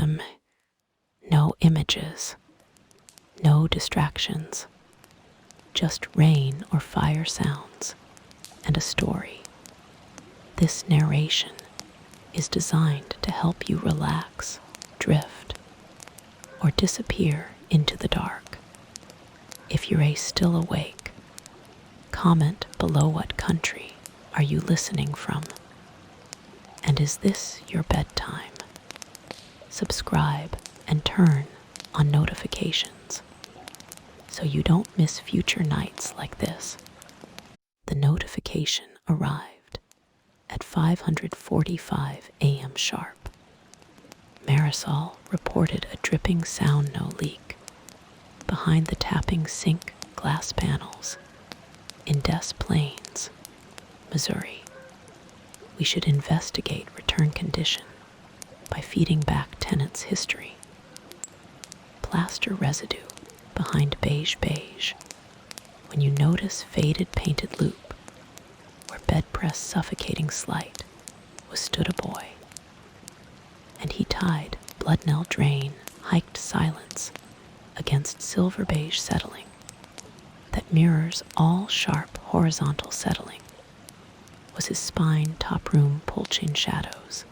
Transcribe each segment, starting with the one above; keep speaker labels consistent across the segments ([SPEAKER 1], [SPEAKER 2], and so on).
[SPEAKER 1] them. No images, no distractions, just rain or fire sounds and a story. This narration is designed to help you relax, drift, or disappear into the dark. If you're still awake, comment below what country are you listening from? And is this your bedtime? Subscribe and turn on notifications so you don't miss future nights like this. The notification arrived at 5:45 a.m. sharp. Marisol reported a dripping sound no leak behind the tapping sink glass panels in Des Plaines, Missouri. We should investigate return condition by feeding back tenant's history. Plaster residue behind beige. When you notice faded painted loop where bed press suffocating slight was stood a boy. And he tied blood knell drain hiked silence against silver beige settling that mirrors all sharp horizontal settling was his spine top room pulching shadows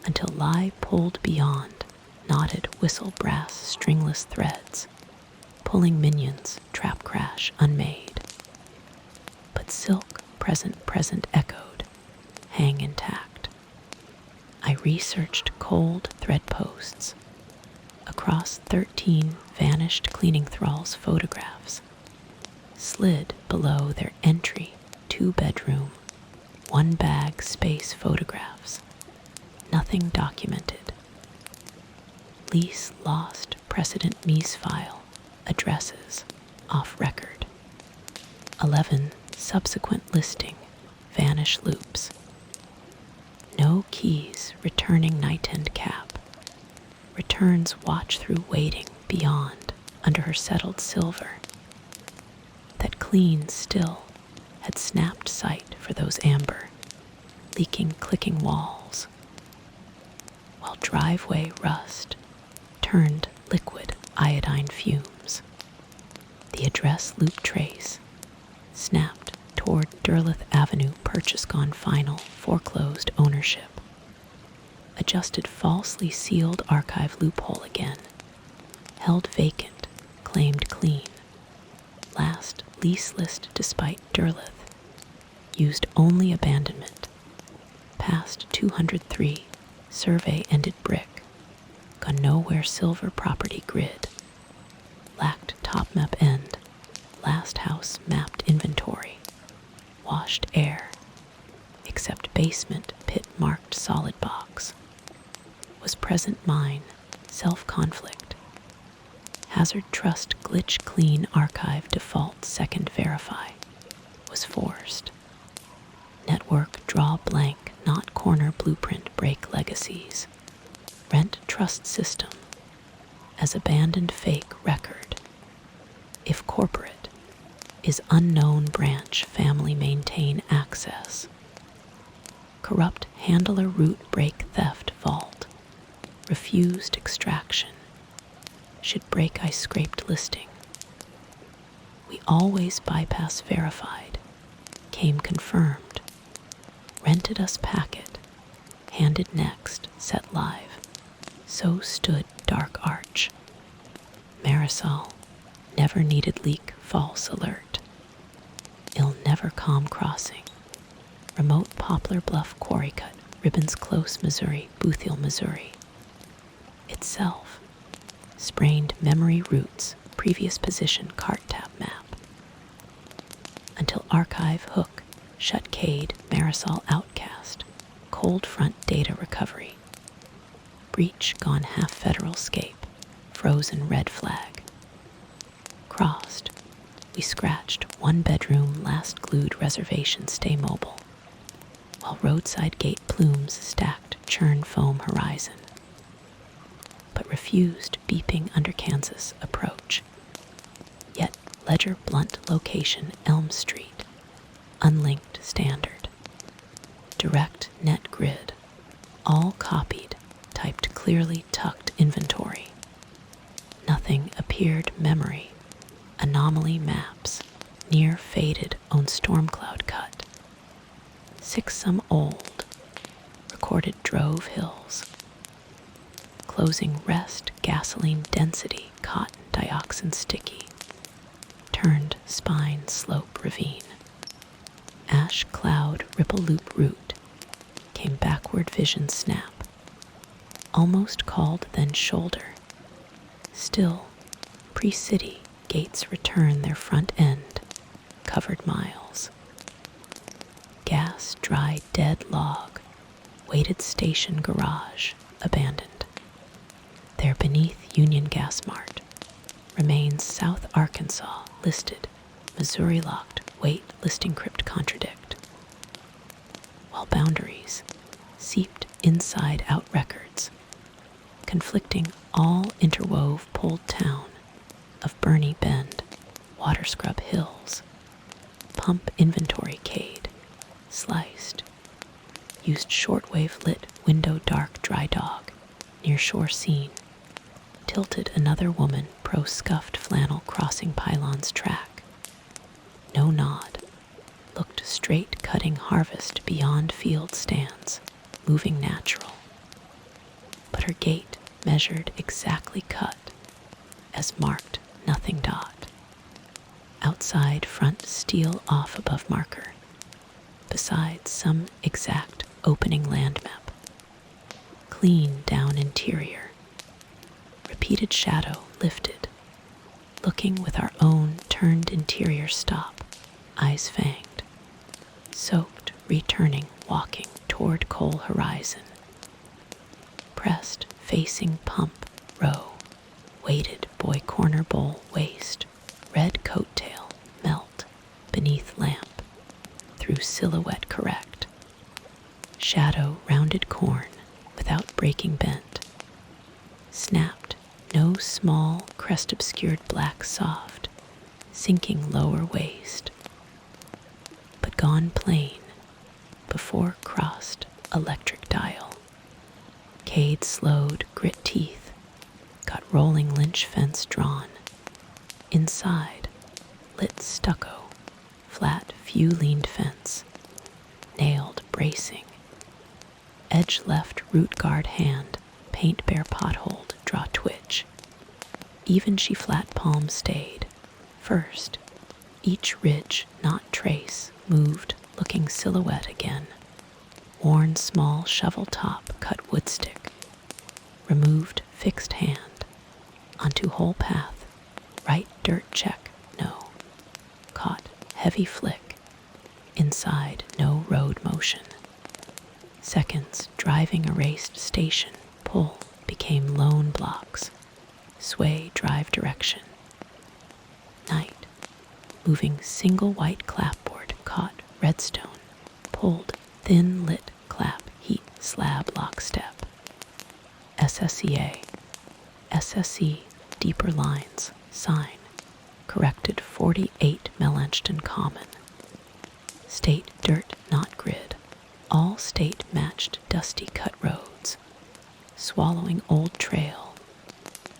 [SPEAKER 1] until lie pulled beyond knotted whistle brass stringless threads pulling minions trap crash unmade but silk present echoed hang intact. I researched cold thread posts across 13 vanished cleaning thralls' photographs, slid below their entry 2-bedroom, 1-bag space photographs. Nothing documented. Lease lost precedent Mies file addresses off record. 11 subsequent listing vanish loops. No keys returning night end cap. Returns watch through waiting beyond under her settled silver. That clean still had snapped sight for those amber, leaking clicking walls. While driveway rust turned liquid iodine fumes. The address loop trace snapped toward Derleth Avenue purchase gone final foreclosed ownership. Adjusted falsely sealed archive loophole again. Held vacant, claimed clean. Last lease list despite Derleth. Used only abandonment. Past 203, survey ended brick. Gone nowhere silver property grid. Lacked top map end. Last house mapped inventory. Washed air. Except basement pit marked solid box. Was present mine, self-conflict. Hazard trust glitch clean archive default second verify. Was forced. Network draw blank not corner blueprint break legacies. Rent trust system as abandoned fake record. If corporate is unknown branch family maintain access. Corrupt handler root break theft vault. Refused extraction. Should break I scraped listing. We always bypass verified. Came confirmed. Rented us packet. Handed next. Set live. So stood dark arch. Marisol. Never needed leak false alert. Ill never calm crossing. Remote Poplar Bluff Quarry Cut, Ribbons Close, Missouri, Bootheel, Missouri. Itself. Sprained memory roots, previous position cart tap map. Until archive hook, shut cade, Marisol outcast, cold front data recovery. Breach gone half federal scape, frozen red flag. Crossed. We scratched 1-bedroom last glued reservation stay mobile. While roadside gate plumes stacked churn foam horizon, but refused beeping under Kansas approach. Yet ledger blunt location Elm Street, unlinked standard. Direct net grid, all copied, typed clearly tucked inventory. Nothing appeared memory, anomaly maps, near faded own storm cloud cut. Six some old, recorded drove hills. Closing rest gasoline density cotton dioxin sticky. Turned spine slope ravine. Ash cloud ripple loop route. Came backward vision snap. Almost called then shoulder. Still, pre-city gates return their front end, covered miles. Gas dry dead log, weighted station garage, abandoned. There beneath Union Gas Mart remains South Arkansas listed, Missouri locked, wait listing crypt contradict. While boundaries seeped inside out records, conflicting all interwove pulled town of Bernie Bend, Water Scrub Hills, pump inventory cade, sliced, used shortwave lit window dark dry dog, near shore scene, tilted another woman pro scuffed flannel crossing pylons track. No nod, looked straight cutting harvest beyond field stands, moving natural. But her gait measured exactly cut, as marked nothing dot. Outside front steel off above marker, beside some exact opening land map. Clean down interior, repeated shadow lifted, looking with our own turned interior stop, eyes fanged, soaked, returning, walking toward coal horizon. Pressed, facing pump, row, weighted boy corner bowl waist, red coattail, melt, beneath lamp, through silhouette correct. Shadow rounded corn, without breaking bent. Snapped, no small, crest-obscured black soft, sinking lower waist. But gone plain, before crossed electric dial. Cade slowed, grit teeth, got rolling lynch fence drawn. Inside, lit stucco, flat few leaned fence, nailed bracing. Edge left root guard hand, paint bare potholed, draw twitch. Even she flat palm stayed. First, each ridge, not trace, moved, looking silhouette again. Worn small shovel top, cut wood stick. Removed fixed hand. Onto whole path, right dirt check, no. Caught heavy flick. Inside, no road motion. Seconds, driving erased station, pull, became lone blocks. Sway, drive direction. Night, moving single white clapboard, caught redstone, pulled, thin lit clap, heat, slab, lockstep. SSEA, SSE, deeper lines, sign, corrected 48 Melanchthon Common. State dirt, not grid, all state matched dusty cut roads, swallowing old trail,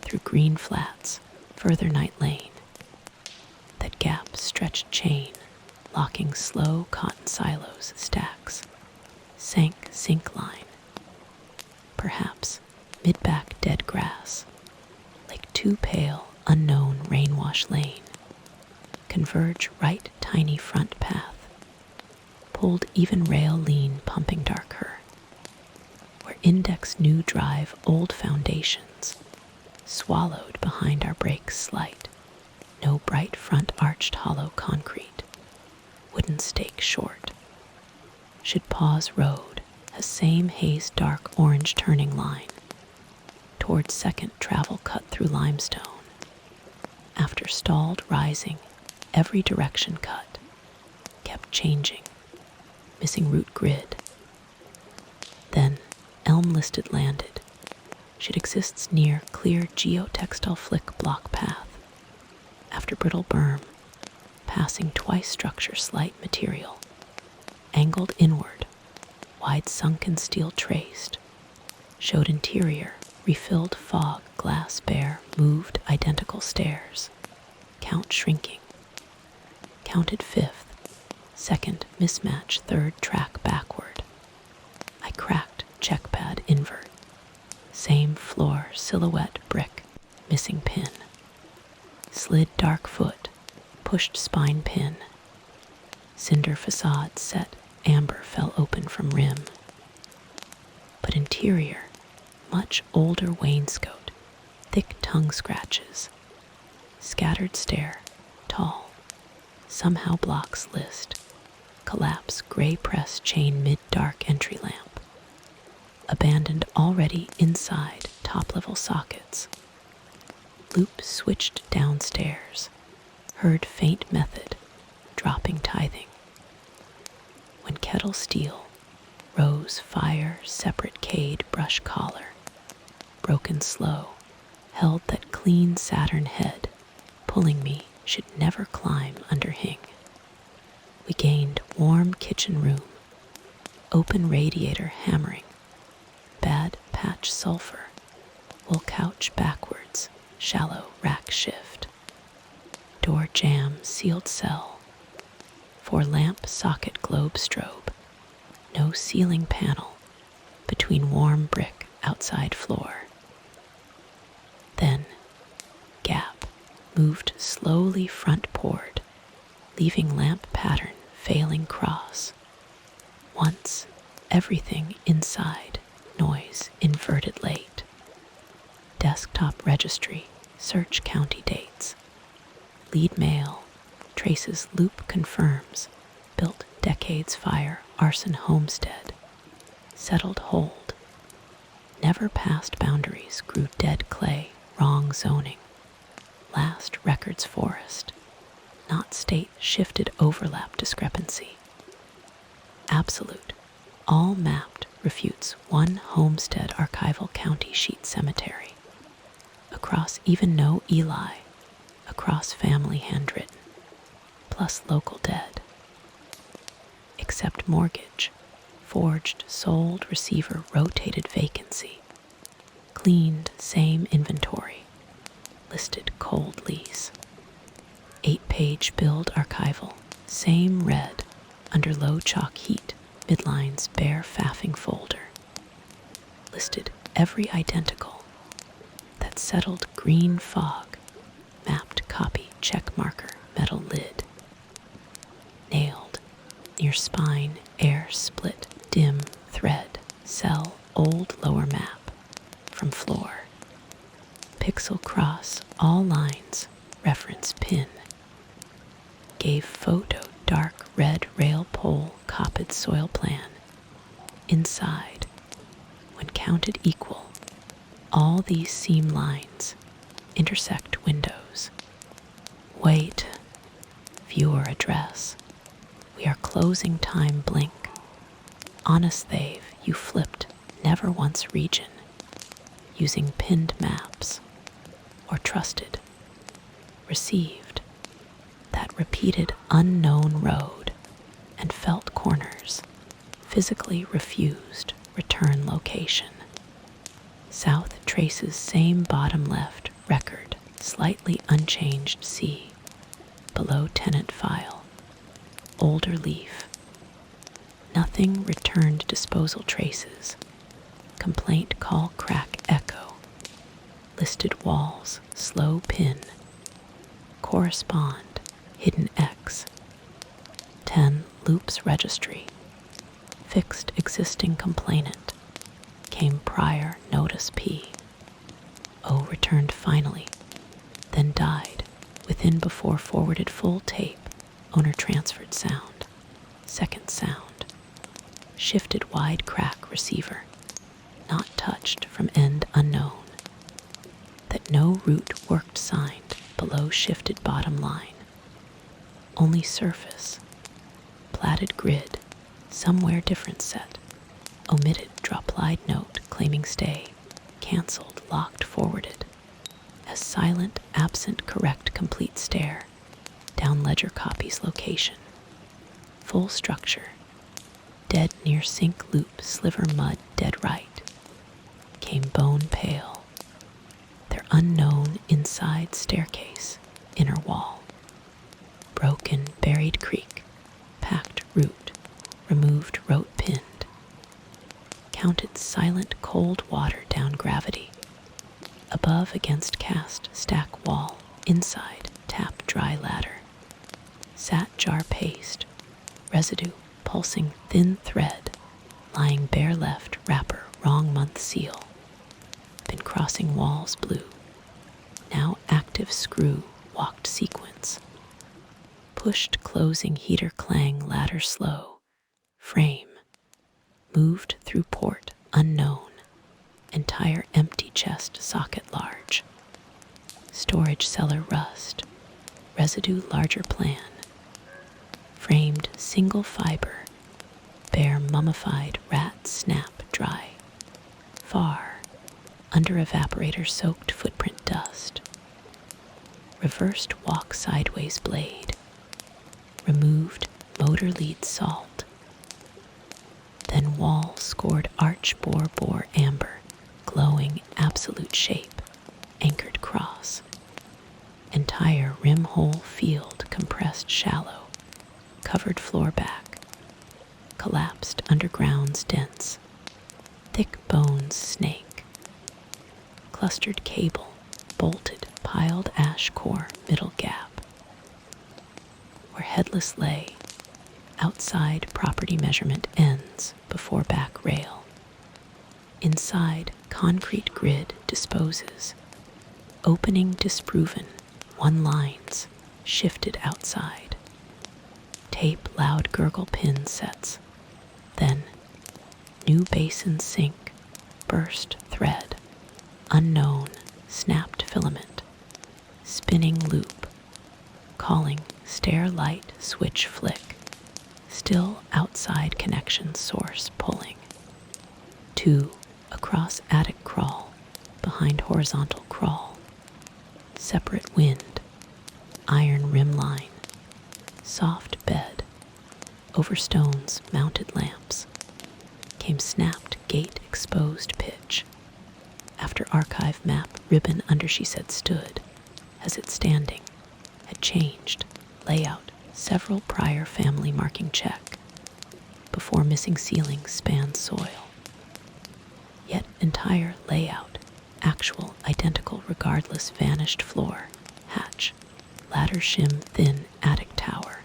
[SPEAKER 1] through green flats, further night lane. That gap stretched chain, locking slow cotton silos, stacks, sank sink line. Perhaps mid-back dead grass, like too pale, unknown rainwash lane. Converge right tiny front path, pulled even rail lean pumping dark her. Where index new drive old foundations, swallowed behind our brakes slight. No bright front arched hollow concrete, wooden stake short. Should pause road, has same haze dark orange turning line. Towards second travel cut through limestone. After stalled rising, every direction cut. Kept changing, missing route grid. Then, elm listed landed. Should exists near clear geotextile flick block path. After brittle berm, passing twice structure slight material. Angled inward, wide sunken steel traced. Showed interior, refilled fog, glass bare, moved identical stairs. Count shrinking. Counted fifth, second mismatch, third track backward. I cracked checkpad invert. Same floor, silhouette, brick, missing pin. Slid dark foot, pushed spine pin. Cinder facade set, amber fell open from rim. But interior, much older wainscot, thick tongue scratches. Scattered stair, tall, somehow blocks list. Collapse, gray press chain mid-dark entry lamp. Abandoned already inside top-level sockets. Loop switched downstairs. Heard faint method, dropping tithing. When kettle steel, rose fire, separate cade brush collar. Broken slow, held that clean Saturn head, pulling me should never climb under hing. We gained warm kitchen room, open radiator hammering, bad patch sulfur, wool couch backwards, shallow rack shift. Door jam, sealed cell, for lamp socket globe strobe, no ceiling panel, between warm brick outside floor. Then, gap, moved slowly front poured, leaving lamp pattern failing cross. Once, everything inside, noise inverted late. Desktop registry, search county dates. Lead mail, traces loop confirms, built decades fire, arson homestead. Settled hold. Never past boundaries, grew dead clay, wrong zoning. Last records forest, not state shifted overlap discrepancy. Absolute, all mapped, refutes one homestead archival county sheet cemetery. Across even no Eli, across family handwritten, plus local dead. Except mortgage, forged, sold, receiver, rotated vacancy. Cleaned, same inventory, listed cold lease. 8-page build archival, same red, under low chalk heat, midlines bare faffing folder. Listed every identical, that settled green fog, mapped copy, check marker, metal lid. Nailed, near spine, air split, dim thread, cell, old lower map, from floor. Pixel cross, all lines, reference pin. Gave photo, dark red rail pole, copied soil plan. Inside, when counted equal, all these seam lines intersect windows. Wait, viewer address. We are closing time blink. Honest they've, you flipped, never once region, using pinned maps, or trusted, received, that repeated unknown road, and felt corners, physically refused return location. South traces same bottom left record, slightly unchanged C, below tenant file, older leaf. Nothing returned disposal traces, complaint call crack echo, listed walls, slow pin, correspond, hidden X, 10 loops registry, fixed existing complainant, came prior notice P. O returned finally, then died, within before forwarded full tape, owner transferred sound, second sound, shifted wide crack receiver, not touched from end unknown, that no route worked signed below shifted bottom line, only surface, platted grid, somewhere different set, omitted drop-lied note claiming stay, cancelled, locked, forwarded, as silent, absent, correct, complete stare, down ledger copies location, full structure, dead near sink loop, sliver mud, dead right, came bone pale, unknown inside staircase, inner wall. Broken, buried creek, packed root, removed rote pinned. Counted silent cold water down gravity. Above against cast stack wall, inside tap dry ladder. Sat jar paste, residue pulsing thin thread, lying bare left wrapper wrong month seal. Been crossing walls blue, now active screw walked sequence. Pushed closing heater clang ladder slow, frame, moved through port unknown, entire empty chest socket large. Storage cellar rust, residue larger plan. Framed single fiber, bare mummified rat snap dry. Far, under evaporator soaked footprint dust. Reversed walk sideways blade. Removed motor lead salt. Then wall scored arch bore amber, glowing absolute shape, anchored cross. Entire rim hole field compressed shallow, covered floor back, collapsed underground's dense, thick bones snake. Clustered cable, bolted piled ash core middle gap. Where headless lay, outside property measurement ends before back rail. Inside concrete grid disposes, opening disproven, one lines shifted outside. Tape loud gurgle pin sets, then new basin sink, burst thread, unknown snapped filament, spinning loop, calling Starlite switch flick, still outside connection source pulling. 2 across attic crawl, behind horizontal crawl. Separate wind, iron rim line, soft bed, over stones mounted lamps. Came snapped gate exposed pitch. After archive map ribbon under she said stood, as it standing, had changed, layout, several prior family marking check, before missing ceiling spans soil. Yet entire layout, actual identical regardless vanished floor, hatch, ladder shim thin attic tower.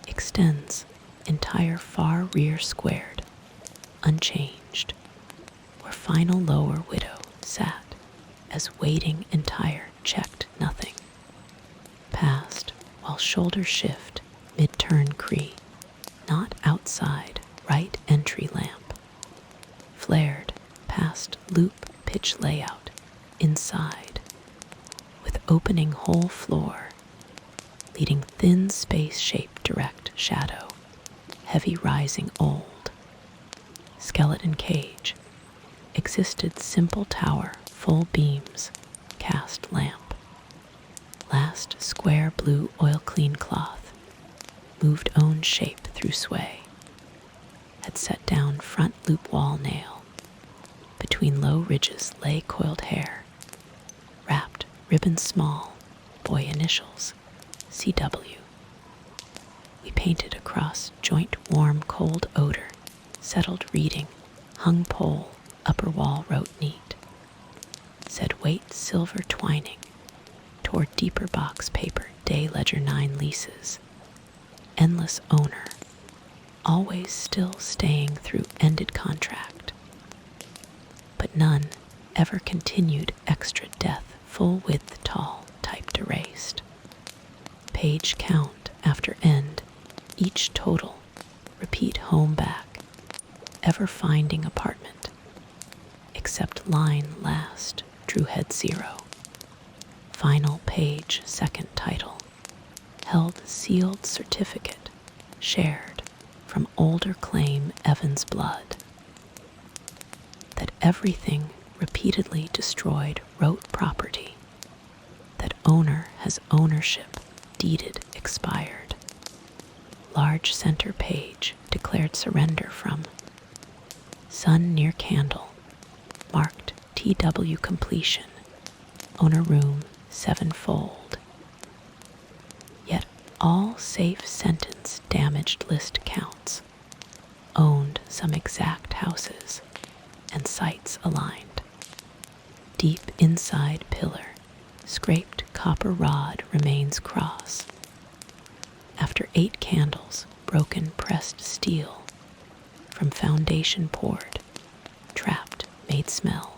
[SPEAKER 1] Extends, entire far rear squared, unchanged, where final lower widow sat, as waiting entire checked nothing. Passed, while shoulder shift, mid-turn cree, not outside, right entry lamp. Flared, past loop pitch layout, inside, with opening whole floor, leading thin space shape direct shadow, heavy rising old. Skeleton cage, existed simple tower, full beams, cast lamp. Last square blue oil clean cloth, moved own shape through sway. Had set down front loop wall nail. Between low ridges lay coiled hair. Wrapped ribbon small, boy initials, CW. We painted across joint warm cold odor, settled reading, hung pole, upper wall wrote neat. Said weight silver twining, toward deeper box paper day ledger 9 leases. Endless owner, always still staying through ended contract. But none ever continued extra death full width tall typed erased. Page count after end, each total, repeat home back, ever finding apartment, except line last drew head 0. Final page second title, held sealed certificate, shared from older claim Evans blood. That everything repeatedly destroyed wrote property, that owner has ownership deeded expired. Large center page declared surrender from sun near candle, marked TW completion, own a room sevenfold. Yet all safe sentence damaged list counts, owned some exact houses, and sites aligned. Deep inside pillar, scraped copper rod remains cross. After 8 candles, broken pressed steel, from foundation poured, trapped made smell.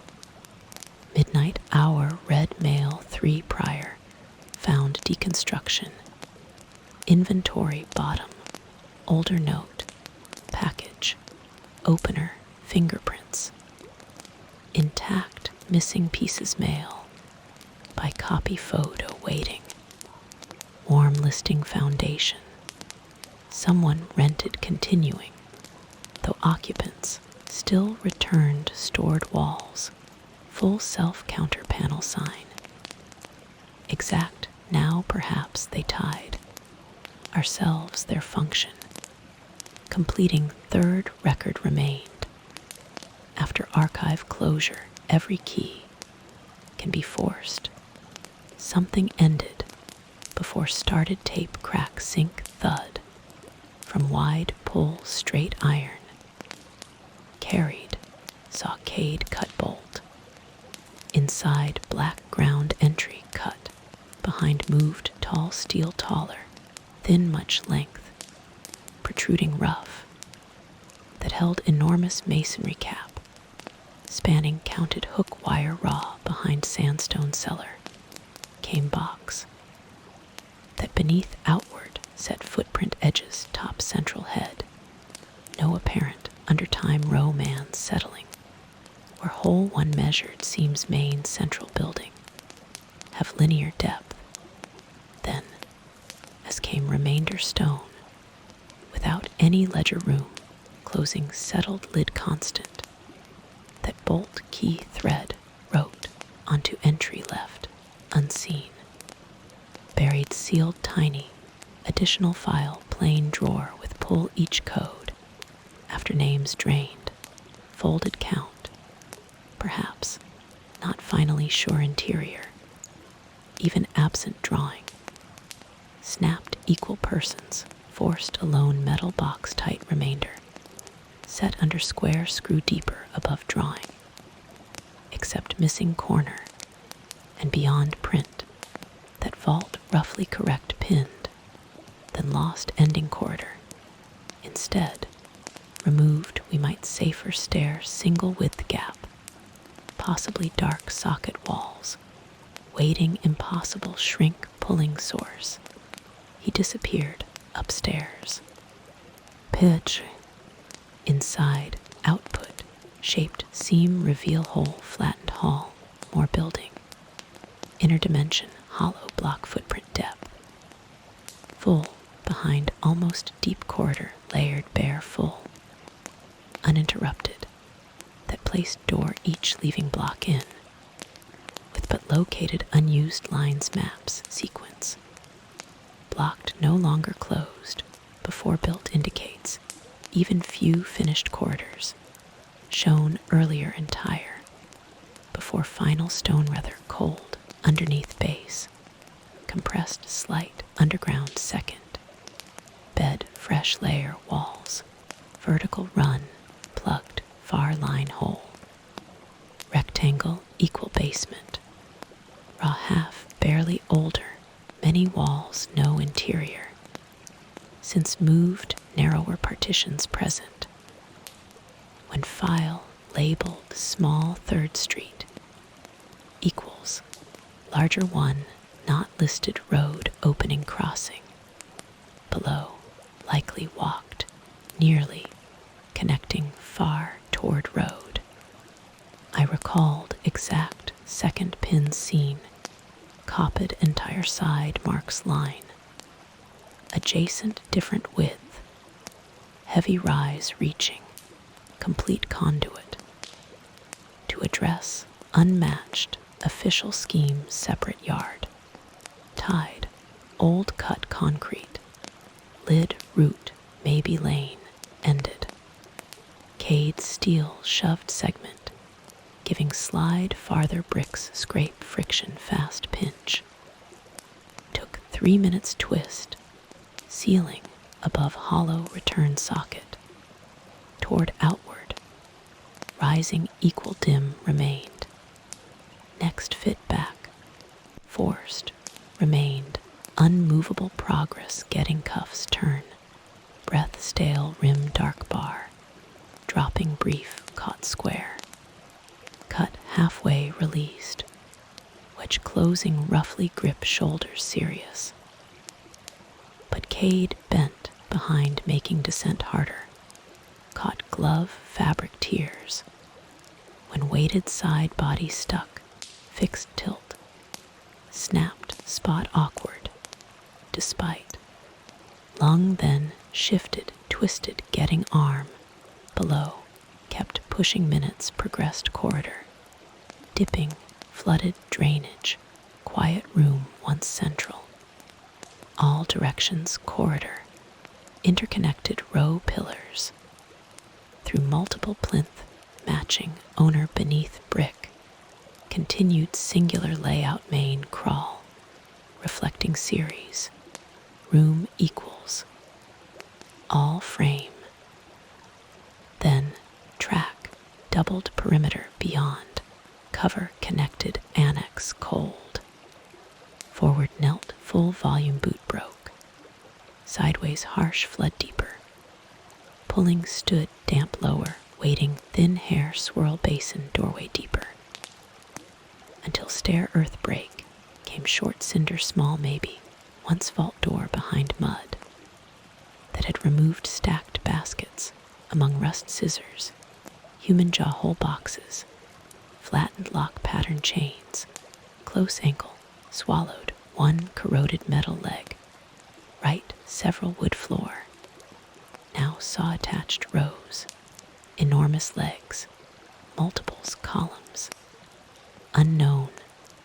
[SPEAKER 1] Midnight hour red mail 3 prior, found deconstruction. Inventory bottom, older note, package, opener, fingerprints. Intact missing pieces mail, by copy photo waiting. Warm listing foundation, someone rented continuing, though occupants still returned stored walls, full self-counter panel sign. Exact now perhaps they tied, ourselves their function, completing 3rd record remained. After archive closure, every key can be forced. Something ended before started tape crack sink thud from wide pull straight iron. Carried, saccade cut bolt. Inside black ground entry cut, behind moved tall steel taller, thin much length, protruding rough, that held enormous masonry cap, spanning counted hook wire raw behind sandstone cellar, came box, that beneath outward set footprint edges top central head, no apparent under time row man settling, where hole one measured seems main central building, have linear depth. Then, as came remainder stone, without any ledger room, closing settled lid constant, that bolt key thread wrote onto entry left, unseen. Buried sealed tiny, additional file plain drawer with pull each code, after names drained, folded count, perhaps, not finally sure interior, even absent drawing. Snapped equal persons, forced a lone metal box tight remainder, set under square screw deeper above drawing, except missing corner, and beyond print, that vault roughly correct pinned, then lost ending corridor. Instead, removed we might safer stare single width gap, possibly dark socket walls, waiting impossible shrink pulling source. He disappeared upstairs. Pitch. Inside, output, shaped seam reveal hole flattened hall, more building. Inner dimension, hollow block footprint depth. Full, behind almost deep corridor, layered bare full. Uninterrupted, that placed door each leaving block in, with but located unused lines maps sequence. Blocked no longer closed, before built indicates, even few finished corridors, shown earlier entire, before final stone rather cold, underneath base, compressed slight underground second, bed fresh layer walls, vertical run, plugged far line hole, rectangle equal basement, raw half barely older, many walls no interior, since moved narrower partitions present, when file labeled small 3rd Street equals larger one not listed road opening crossing, below likely walked, nearly connecting far toward road. I recalled exact second pin scene, copied entire side marks line, adjacent different width, heavy rise reaching, complete conduit, to address unmatched official scheme separate yard, tied, old cut concrete, lid root maybe lane, ended, cade steel shoved segment, giving slide farther bricks scrape friction fast pinch. Took 3 minutes twist, sealing above hollow return socket. Toward outward, rising equal dim remained. Next fit back, forced, remained. Unmovable progress getting cuffs turn. Breath stale rim dark bar. Dropping brief caught square. Cut halfway released. Wedge closing roughly grip shoulders serious. But Cade bent behind making descent harder. Caught glove fabric tears. When weighted side body stuck, fixed tilt. Snapped spot awkward. Despite. Lung then shifted, twisted, getting arm. Below, kept pushing minutes, progressed corridor. Dipping, flooded drainage, quiet room once central. All directions corridor, interconnected row pillars. Through multiple plinth, matching owner beneath brick. Continued singular layout main crawl, reflecting series. Room equals. All frame. Then track, doubled perimeter beyond. Cover connected annex cold. Forward knelt full volume boot broke. Sideways harsh flood deeper. Pulling stood damp lower, waiting thin hair swirl basin doorway deeper. Until stair earth break, came short cinder small maybe, once vault door behind mud. That had removed stacked baskets among rust scissors, human jaw hole boxes, flattened lock pattern chains, close ankle, swallowed one corroded metal leg, right several wood floor, now saw attached rows, enormous legs, multiples columns, unknown,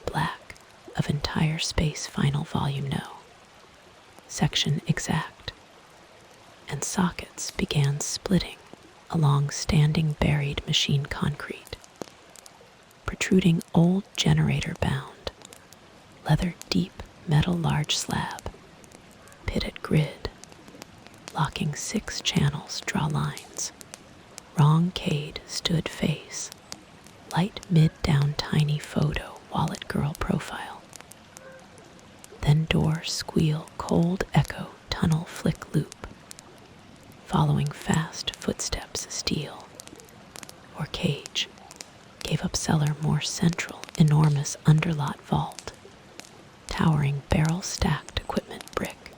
[SPEAKER 1] black, of entire space final volume no, section exact, and sockets began splitting along standing buried machine concrete, protruding old generator bound, leather deep metal large slab, pitted grid, locking 6 channels draw lines, wrong Cade stood face, light mid down tiny photo wallet girl profile, then door squeal cold echo tunnel flick loop, following fast footsteps steel, or cage, gave up cellar more central, enormous underlot vault, towering barrel stacked equipment brick,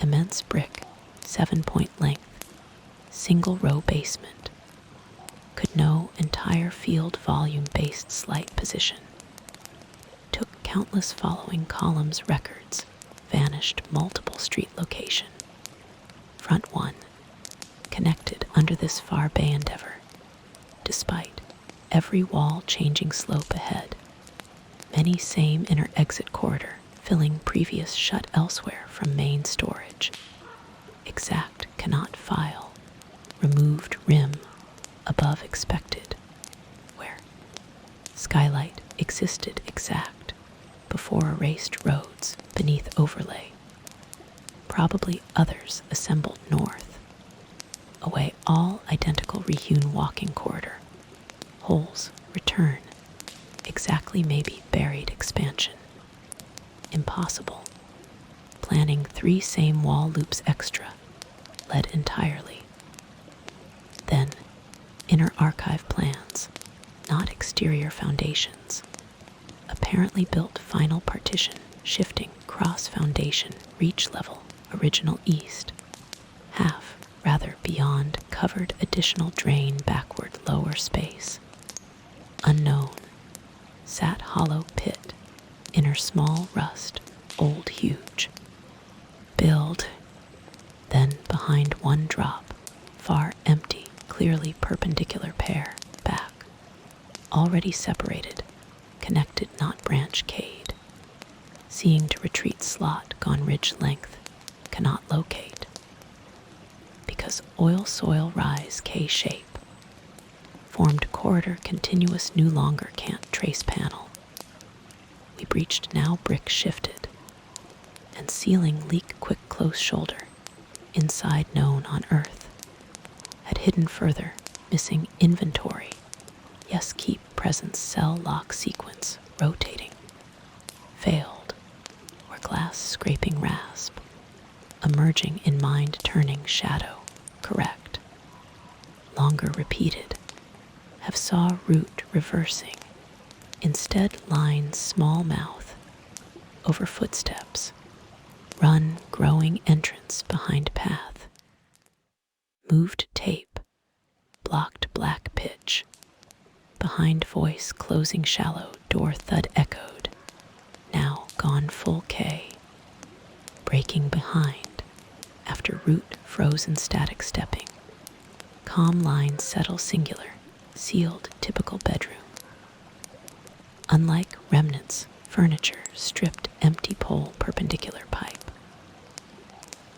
[SPEAKER 1] immense brick, 7-point length, single row basement, could know entire field volume based slight position, took countless following columns records, vanished multiple street location, front one, connected under this far bay endeavor, despite every wall changing slope ahead, many same inner exit corridor filling previous shut elsewhere from main storage, exact cannot file, removed rim, above expected, where skylight existed exact, before erased roads beneath overlay, probably others assembled north, away all identical rehewn walking corridor, holes return, exactly maybe buried expansion, impossible, planning 3 same wall loops extra, led entirely, then inner archive plans, not exterior foundations, apparently built final partition, shifting cross foundation, reach level, original east, half rather beyond covered additional drain backward lower space, unknown, sat hollow pit, inner small rust, old huge, build, then behind one drop, far empty, clearly perpendicular pair, back, already separated, connected not branch Cade, seeing to retreat slot gone ridge length, cannot locate, because oil soil rise K shape, formed corridor continuous no longer can't trace panel. We breached now brick shifted, and ceiling leak quick close shoulder, inside known on earth. Had hidden further, missing inventory. Yes, keep presence cell lock sequence, rotating. Failed, or glass scraping rasp. Emerging in mind turning shadow, correct. Longer repeated, have saw root reversing. Instead lines small mouth, over footsteps. Run growing entrance behind path. Moved tape, blocked black pitch. Behind voice closing shallow, door thud echoed. Now gone full K. Breaking behind, after root frozen static stepping. Calm lines settle singular, sealed typical bedroom. Unlike remnants, furniture stripped empty pole perpendicular pipe.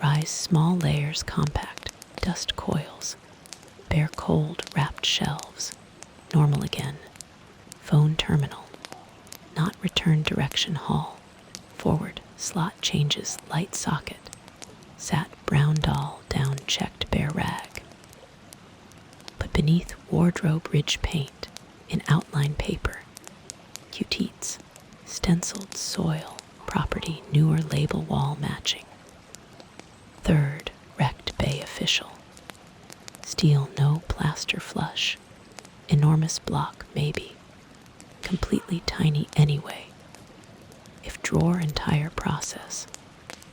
[SPEAKER 1] Rise small layers compact, dust coils. Bare cold wrapped shelves. Normal again. Phone terminal. Not return direction hall. Forward slot changes light socket. Sat brown doll down checked bare rag. But beneath wardrobe ridge paint, in outline paper, cuteats, stenciled soil, property newer label wall matching. Third wrecked bay official. Steel no plaster flush. Enormous block maybe. Completely tiny anyway. If drawer entire process.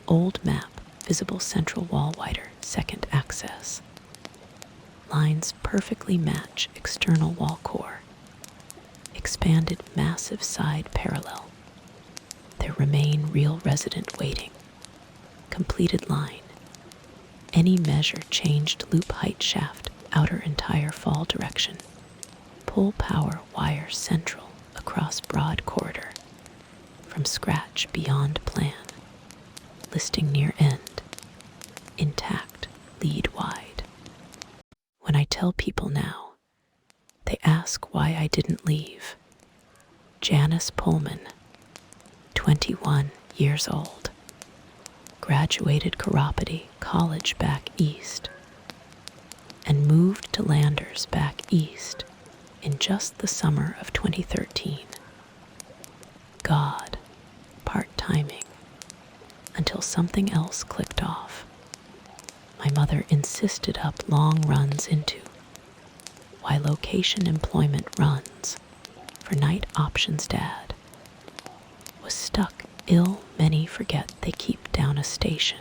[SPEAKER 1] Old map, visible central wall wider, second access. Lines perfectly match external wall core. Expanded massive side parallel. There remain real resident waiting. Completed line. Any measure changed loop height shaft, outer entire fall direction. Pull power wire central across broad corridor. From scratch beyond plan. Listing near end. Intact, lead wide. When I tell people now, they ask why I didn't leave. Janice Pullman, 21 years old. Graduated chiropody college back east. And moved to Landers back east in just the summer of 2013. God, part timing, until something else clicked off. My mother insisted up long runs into why location employment runs for night options dad was stuck ill many forget they keep down a station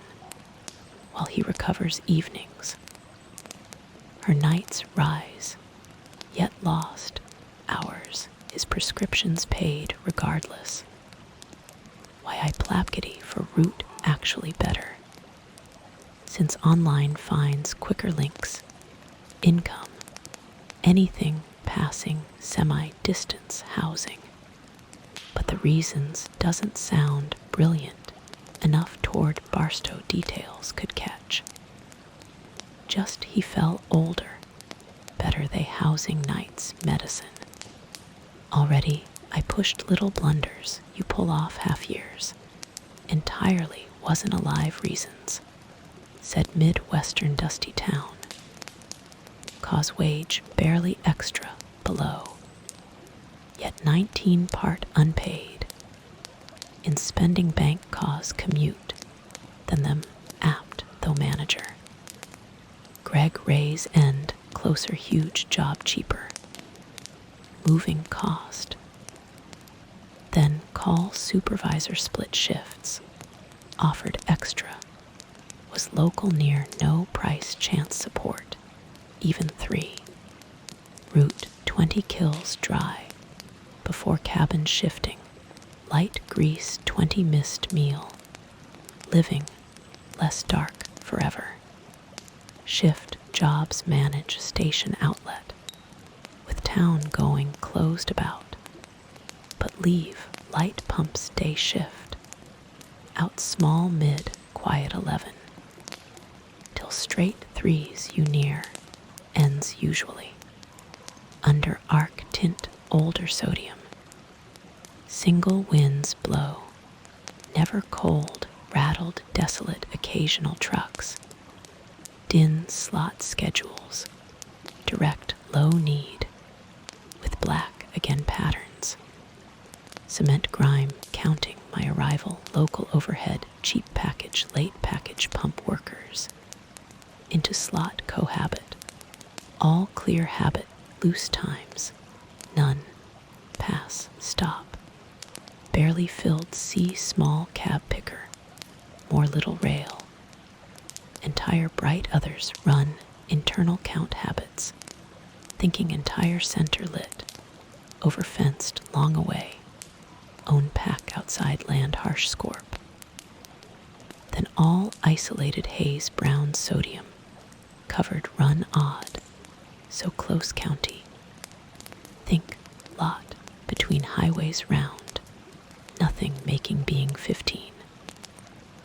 [SPEAKER 1] while he recovers evenings. Her nights rise, yet lost hours, his prescriptions paid regardless. Why I plapkety for root actually better. Since online finds quicker links, income, anything passing semi-distance housing. But the reasons doesn't sound brilliant enough toward Barstow details could catch. Just he fell older, better they housing nights medicine. Already I pushed little blunders you pull off half years. Entirely wasn't alive reasons, said Midwestern dusty town. Cause wage barely extra below, yet 19 part unpaid. In spending bank cause commute, than them apt though manager. Greg Ray's end closer huge job cheaper. Moving cost. Then call supervisor split shifts. Offered extra. Was local near no price chance support. Even 3. Route 20 kills dry. Before cabin shifting. Light grease 20 missed meal. Living less dark forever. Shift jobs manage station outlet. With town going closed about. But leave light pumps day shift. Out small mid quiet 11. Till straight 3s you near. Ends usually. under arc tint older sodium. Single winds blow, never cold, rattled, desolate occasional trucks. Din slot schedules, direct low need, with black again patterns. Cement grime counting my arrival, local overhead, cheap package, late package pump workers. Into slot cohabit, all clear habit, loose times, none, pass, stop. Barely filled C small cab picker, more little rail. Entire bright others run, internal count habits, thinking entire center lit, over fenced long away, own pack outside land harsh scorp. Then all isolated haze brown sodium, covered run odd, so close county. Think lot between highways round, nothing making being 15.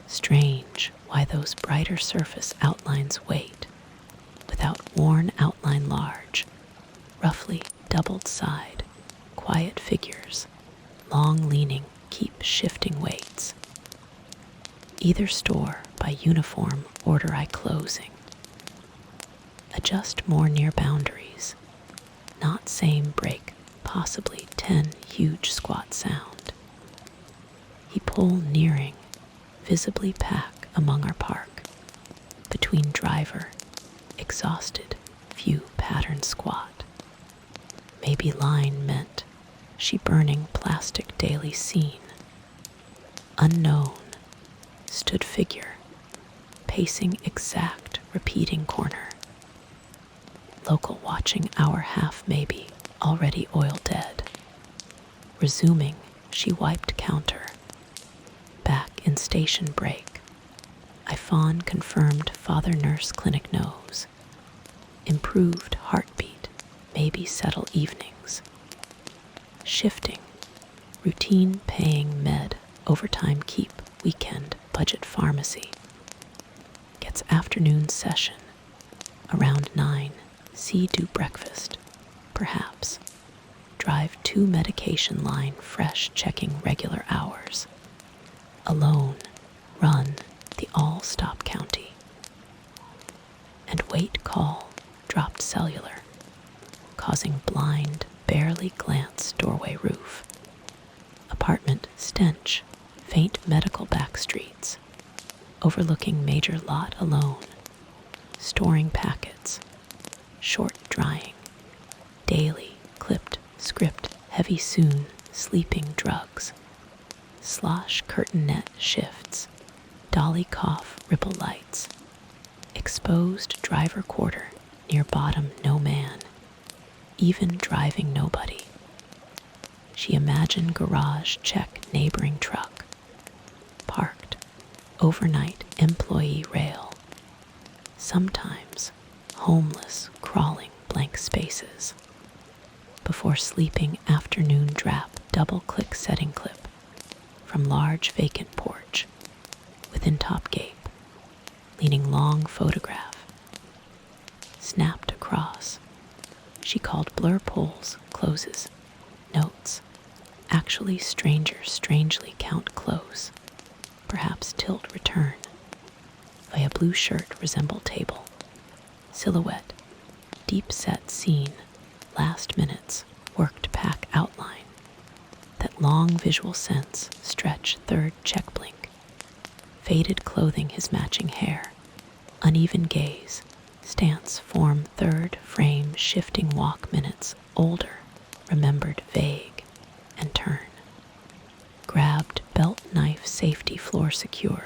[SPEAKER 1] Strange why those brighter surface outlines wait, without worn outline large, roughly doubled side, quiet figures, long leaning, keep shifting weights. Either store by uniform order I closing. Adjust more near boundaries, not same break, possibly 10 huge squat sound. He pull nearing, visibly pack among our park, between driver, exhausted, few pattern squat. Maybe line meant, she burning plastic daily scene. Unknown, stood figure, pacing exact, repeating corner. Local watching hour half maybe, already oil dead. Resuming, she wiped counter. Back in station break, I fawn confirmed father nurse clinic knows. Improved heartbeat, maybe settle evenings. Shifting, routine paying med, overtime keep, weekend budget pharmacy. Gets afternoon session, around 9, see do breakfast, perhaps. Drive 2 medication line fresh checking regular hours. Alone, run the all-stop county. And wait call, dropped cellular, causing blind, barely glance doorway roof. Apartment stench, faint medical back streets, overlooking major lot alone, storing packets, short drying, daily, clipped, script, heavy soon, sleeping drugs. Slosh curtain net shifts, dolly cough ripple lights, exposed driver quarter, near bottom no man, even driving nobody. She imagined garage check neighboring truck, parked, overnight employee rail, sometimes homeless crawling blank spaces. Before sleeping afternoon drap double click setting clip, from large vacant porch, within top gape, leaning long photograph, snapped across. She called blur pulls, closes, notes, actually strangers strangely count close, perhaps tilt return, via blue shirt resemble table, silhouette, deep set scene, last minutes, worked pack outline, that long visual sense, stretch third check blink, faded clothing his matching hair, uneven gaze, stance form third frame shifting walk minutes, older, remembered vague, and turn. Grabbed belt knife safety floor secure,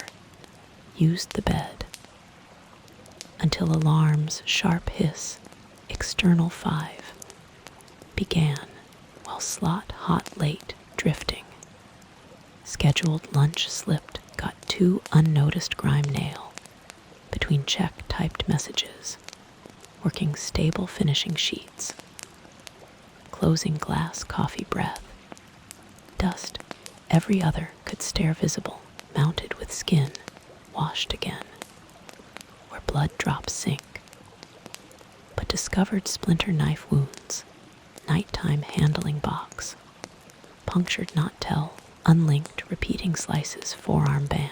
[SPEAKER 1] used the bed, until alarms sharp hiss, external 5, began while slot hot late drifting. Scheduled lunch slipped, got 2 unnoticed grime nail between check typed messages, working stable finishing sheets, closing glass coffee breath, dust every other could stare visible, mounted with skin, washed again, where blood drops sink, but discovered splinter knife wounds, nighttime handling box, punctured not tell, unlinked repeating slices forearm band.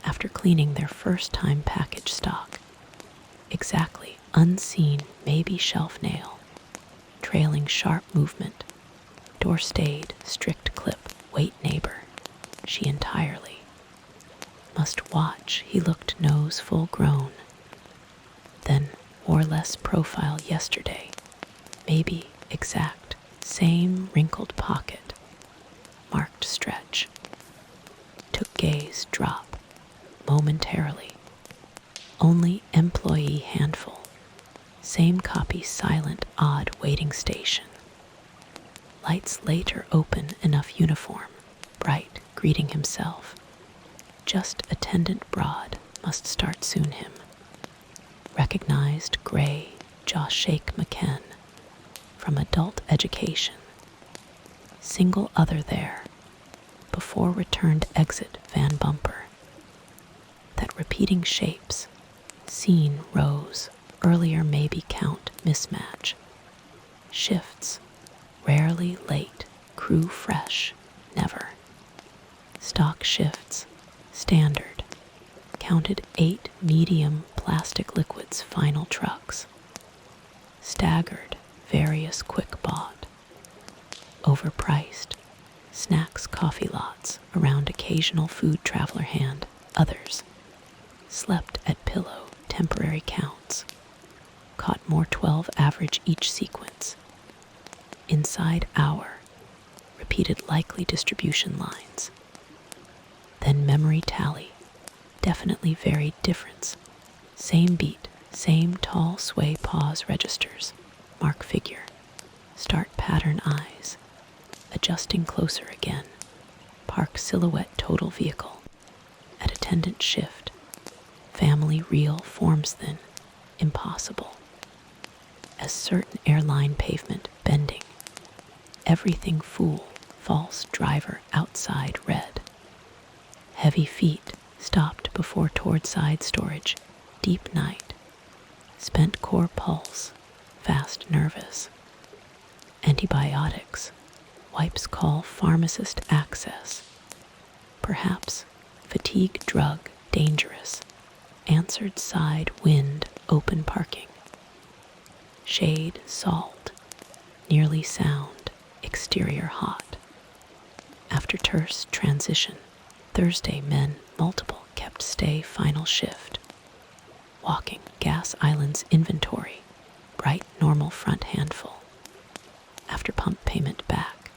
[SPEAKER 1] After cleaning their first time package stock, exactly unseen maybe shelf nail, trailing sharp movement, door stayed, strict clip, wait neighbor, she entirely. Must watch, he looked nose full grown. Then wore less profile yesterday, maybe exact, same wrinkled pocket, marked stretch. Took gaze drop, momentarily. Only employee handful, same copy silent odd waiting station. Lights later open enough uniform, bright greeting himself. Just attendant broad must start soon him. Recognized gray jaw shake McKen from adult education. Single other there, before returned exit van bumper. That repeating shapes, seen rows, earlier maybe count mismatch. Shifts, rarely late, crew fresh, never. Stock shifts, standard, counted 8 medium plastic liquids final trucks. Staggered, various quick bought. Overpriced, snacks coffee lots around occasional food traveler hand, others. Slept at pillow, temporary counts. Caught more 12 average each sequence. Inside hour, repeated likely distribution lines. Then memory tally, definitely varied difference. Same beat, same tall sway pause registers, mark figure. Start pattern eyes, adjusting closer again. Park silhouette total vehicle, at attendant shift. Family real forms then, impossible. As certain airline pavement bending. Everything fool, false driver outside red. Heavy feet stopped before toward side storage, deep night. Spent core pulse, fast nervous. Antibiotics, wipes call pharmacist access. Perhaps fatigue drug dangerous. Answered side wind open parking. Shade salt, nearly sound, exterior hot. After terse transition, Thursday men multiple kept stay final shift. Walking gas islands inventory, bright normal front handful. After pump payment back.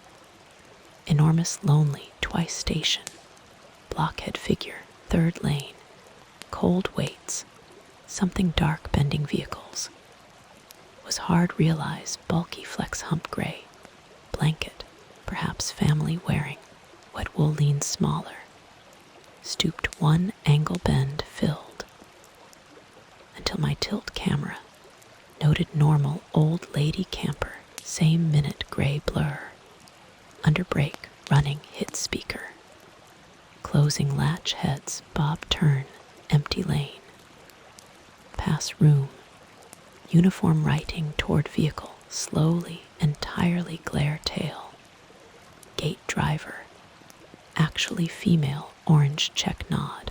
[SPEAKER 1] Enormous lonely twice station. Blockhead figure, third lane. Cold weights, something dark bending vehicles. Was hard realize bulky flex hump gray. Blanket, perhaps family wearing, wet wool leans smaller. Stooped one angle bend filled. Until my tilt camera noted normal old lady camper, same minute gray blur. Under brake, running hit speaker. Closing latch heads, bob turn, empty lane. Pass room. Uniform writing toward vehicle, slowly, entirely glare tail. Gate driver. Actually female, orange check nod.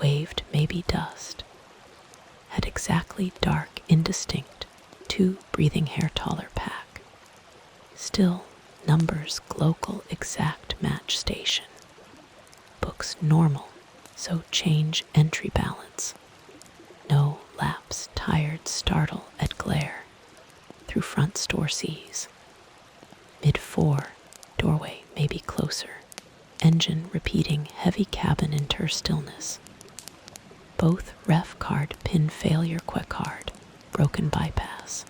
[SPEAKER 1] Waved maybe dust. Had exactly dark, indistinct, 2 breathing hair taller pack. Still, numbers glocal exact match station. Books normal, so change entry balance. No lapse, tired startle at glare. Through front store sees. Mid-4, doorway maybe closer. Engine repeating heavy cabin inter stillness. Both ref card pin failure card, broken bypass.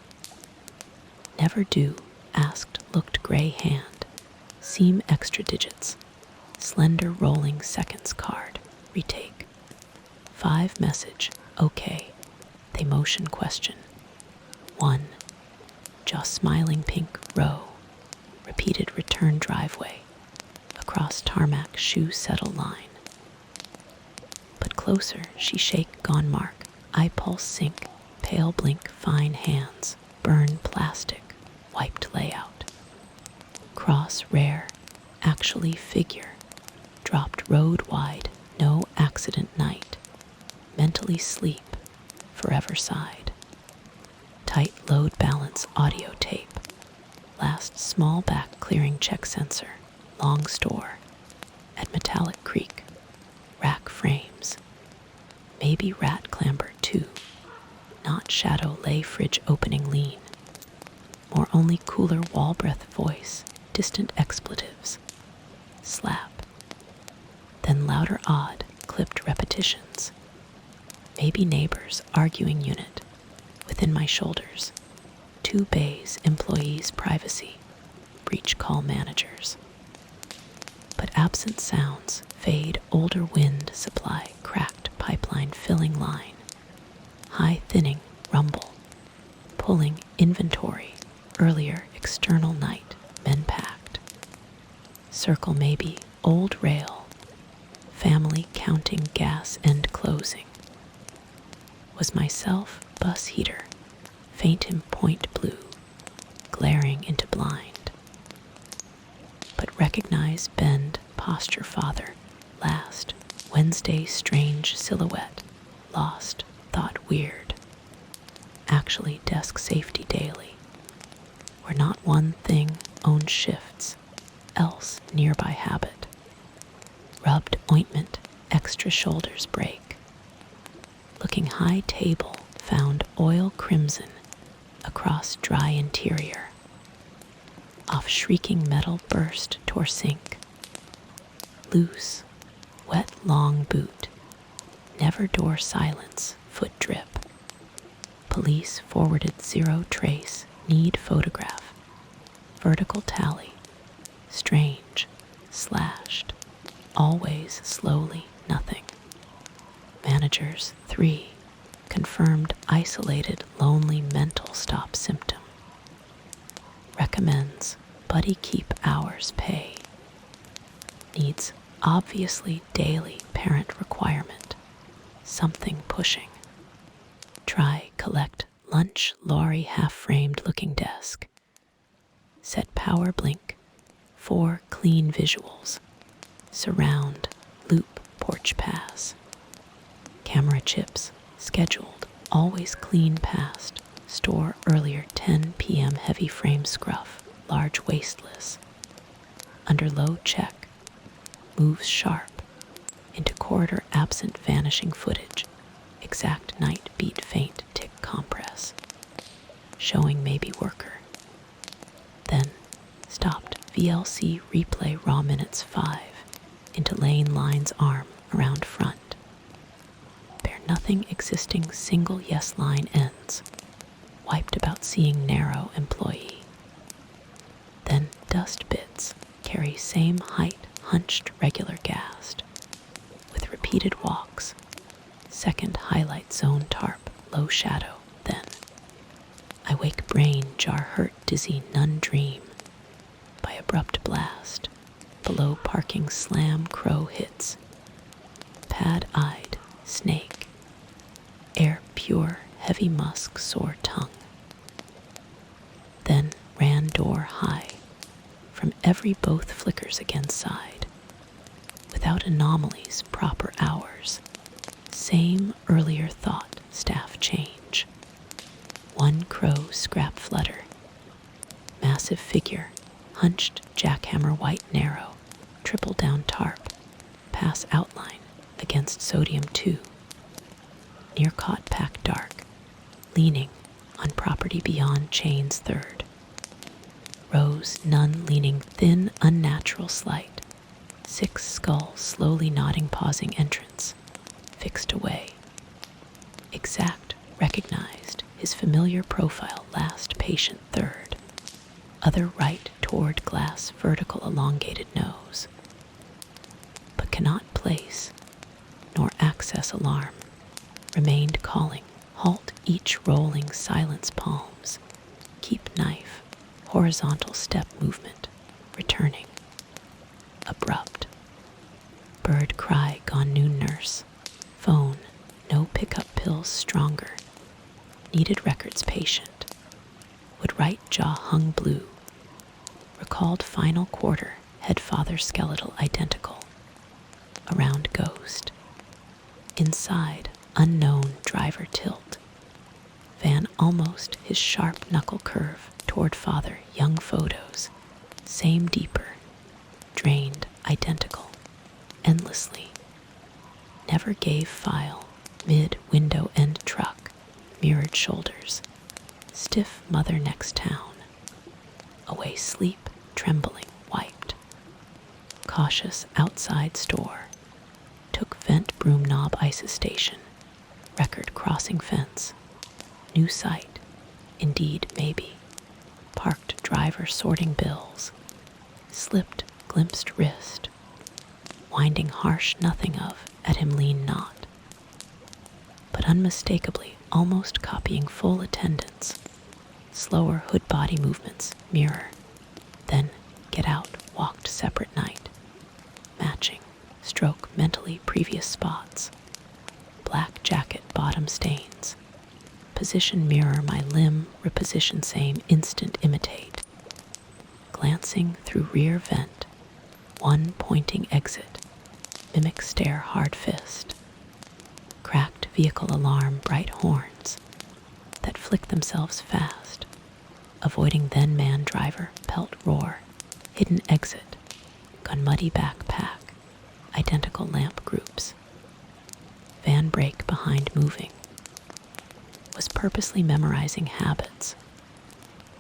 [SPEAKER 1] Never do, asked looked gray hand. Seam extra digits. Slender rolling seconds card, retake. 5 message, okay. They motion question. 1. Just smiling pink row. Repeated return driveway. Across tarmac shoe settle line. But closer she shake gone mark. Eye pulse sync. Pale blink fine hands. Burn plastic. wiped layout. Cross rare, actually figure, dropped road wide, no accident night, mentally sleep, forever side. Tight load balance audio tape, last small back clearing check sensor, long store, at Metallic Creek, rack frames, maybe rat clamber too, not shadow lay fridge opening lean, more only cooler wall breath voice, distant expletives, slap, then louder odd, clipped repetitions, maybe neighbors arguing unit, within my shoulders, 2 bays employees' privacy, breach call managers. But absent sounds fade older wind supply, cracked pipeline filling line, high thinning rumble, pulling inventory, earlier external night, men packed. Circle maybe, old rail, family counting gas end closing. Was myself bus heater, faint in point blue, glaring into blind. But recognize bend posture father, last Wednesday strange silhouette, lost thought weird. Actually desk safety daily, where not one thing owns shifts, else nearby habit. Rubbed ointment, extra shoulders break. Looking high table, found oil crimson across dry interior. Off shrieking metal burst tore sink. Loose, wet long boot. Never door silence, foot drip. Police forwarded 0 trace, need photograph. Vertical tally, strange, slashed. Always slowly, nothing. Managers 3, confirmed isolated lonely mental stop symptom. Recommends buddy keep hours pay. Needs obviously daily parent requirement. Something pushing. Try collect lunch lorry half-framed looking desk. Set power blink. 4 clean visuals. Surround, loop, porch pass. Camera chips, scheduled, always clean past. Store earlier 10 p.m. heavy frame scruff, large wasteless. Under low check, moves sharp. Into corridor absent vanishing footage. Exact night beat faint tick compress. Showing maybe worker. Then stopped VLC replay raw minutes 5. Into lane lines arm around front. Bear nothing existing single yes line ends. Wiped about seeing narrow employee. Then dust bits carry same height hunched regular gassed. With repeated walks. Second highlight zone tarp, low shadow, then. I wake brain jar hurt dizzy none dream. By abrupt blast. Below parking slam crow hits. Pad-eyed snake. Air pure heavy musk sore tongue. Then ran door high. From every both flickers again side. Without anomalies proper hours. Same earlier thought staff change. 1 crow scrap flutter. Massive figure. Hunched jackhammer white narrow, triple down tarp, pass outline against sodium 2. Near caught pack dark, leaning on property beyond chains 3rd. Rows none leaning thin unnatural slight, 6 skulls slowly nodding pausing entrance, fixed away. Exact recognized his familiar profile last patient 3rd. Other right toward glass vertical elongated nose, but cannot place, nor access alarm, remained calling, halt each rolling silence palms, keep knife, horizontal step movement, returning, abrupt, bird cry gone noon nurse, phone, no pickup pills stronger, needed records patient, would right jaw hung blue, grandfather skeletal identical. Around ghost. Inside, unknown driver tilt. Van almost his sharp knuckle curve toward father, young photos. Same deeper, drained, identical, endlessly. Never gave file, mid-window end truck, mirrored shoulders. Stiff mother next town. Away sleep, trembling, wiped. Cautious outside store. Took vent broom knob ISIS station. Record crossing fence. New site. Indeed, maybe. Parked driver sorting bills. Slipped, glimpsed wrist. Winding harsh nothing of at him lean not. But unmistakably almost copying full attendance. Slower hood body movements, mirror. Then get out, walked separate night. Matching, stroke mentally previous spots. Black jacket bottom stains. Position mirror my limb, reposition same instant imitate. Glancing through rear vent, one pointing exit. Mimic stare hard fist. Cracked vehicle alarm bright horns that flick themselves fast. Avoiding then man driver, pelt roar. Hidden exit. Gun muddy backpack. Identical lamp groups. Van brake behind moving. Was purposely memorizing habits.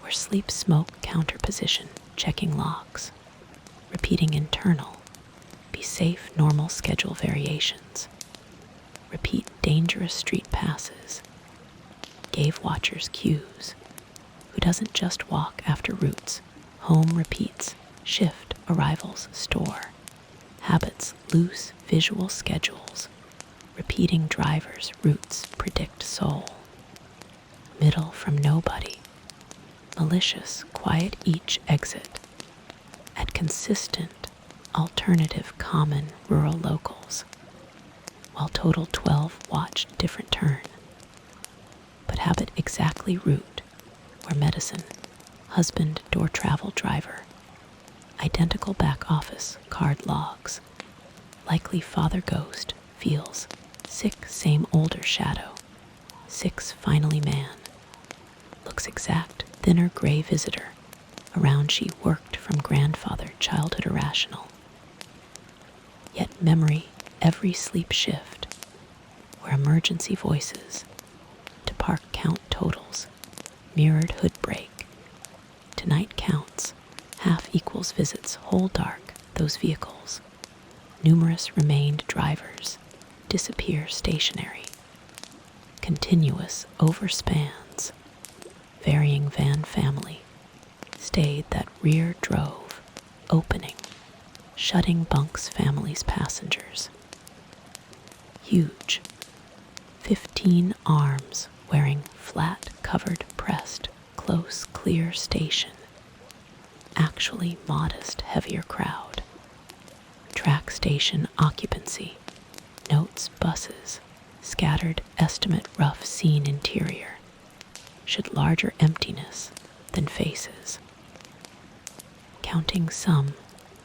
[SPEAKER 1] Where sleep smoke counterposition, checking logs. Repeating internal. Be safe normal schedule variations. Repeat dangerous street passes. Gave watchers cues. Who doesn't just walk after routes. Home repeats. Shift arrivals store. Habits loose visual schedules. Repeating drivers routes predict soul. Middle from nobody. Malicious quiet each exit. At consistent alternative common rural locals. While total 12 watched different turn. But habit exactly route. Where medicine, husband door travel driver. Identical back office card logs. Likely father ghost feels. Sick same older shadow. 6 finally man. Looks exact thinner gray visitor. Around she worked from grandfather childhood irrational. Yet memory every sleep shift. Where emergency voices. To park count totals. Mirrored hood break. Tonight counts. Half equals visits whole dark those vehicles. Numerous remained drivers. Disappear stationary. Continuous overspans. Varying van family. Stayed that rear drove. Opening. Shutting bunks families passengers. Huge. 15 arms wearing flat covered pressed close clear station. Actually modest heavier crowd. Track station occupancy. Notes buses. Scattered estimate rough scene interior. Should larger emptiness than faces. Counting some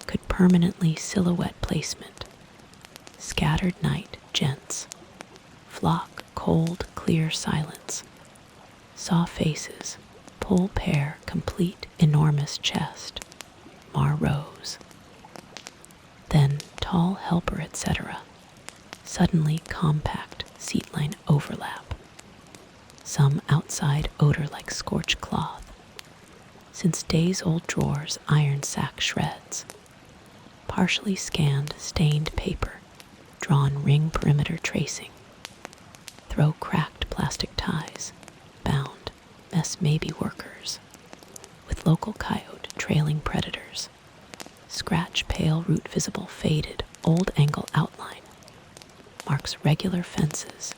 [SPEAKER 1] could permanently silhouette placement. Scattered night gents. Flock cold clear silence. Saw faces. Pull pair complete enormous chest. Mar rose. Then tall helper etc. Suddenly compact seatline overlap. Some outside odor like scorched cloth. Since days old drawers iron sack shreds. Partially scanned stained paper. Drawn ring perimeter tracing. Throw cracked plastic ties. Bound. Mess maybe workers. With local coyote trailing predators. Scratch pale root visible faded old angle outline. Marks regular fences.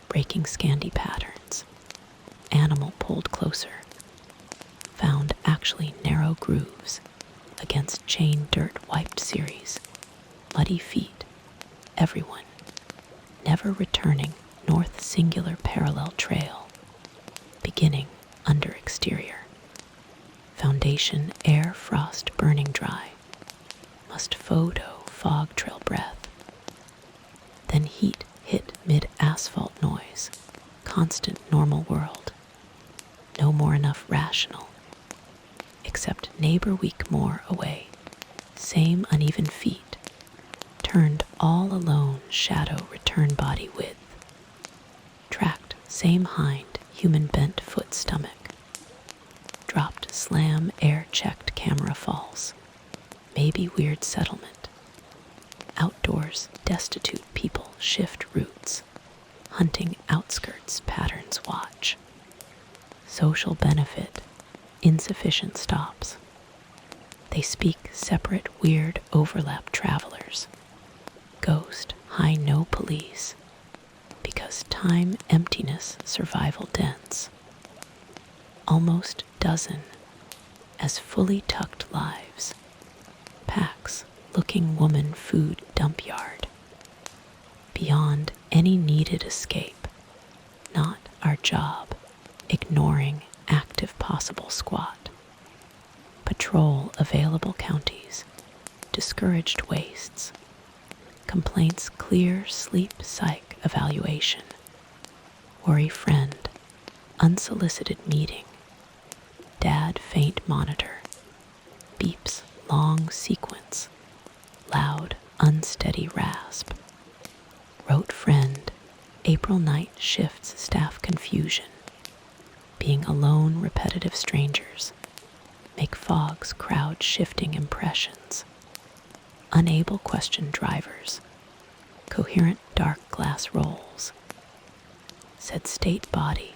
[SPEAKER 1] Breaking scandy patterns. Animal pulled closer. Found actually narrow grooves. Against chain dirt wiped series. Muddy feet. Everyone. Never returning north singular parallel trail. Beginning under exterior. Foundation air frost burning dry. just photo fog trail breath. Then heat hit mid-asphalt noise, constant normal world. No more enough rational. Except neighbor week more away, same uneven feet, turned all alone shadow return body width. Tracked same hind human bent foot stomach. Dropped slam air checked camera falls. Maybe weird settlement. Outdoors destitute people shift routes. Hunting outskirts patterns watch. Social benefit, insufficient stops. They speak separate weird overlap travelers. Ghost high no police. Because time emptiness survival dense. Almost dozen as fully tucked lives. Packs looking woman food dump yard. Beyond any needed escape. Not our job. Ignoring active possible squat. Patrol available counties. Discouraged wastes. Complaints clear sleep psych evaluation. Worry friend. Unsolicited meeting. Dad faint monitor. Beeps long sequence. Loud unsteady rasp. Wrote friend. April night shifts staff confusion. Being alone repetitive strangers. Make fogs crowd shifting impressions. Unable question drivers. Coherent dark glass rolls. Said state body.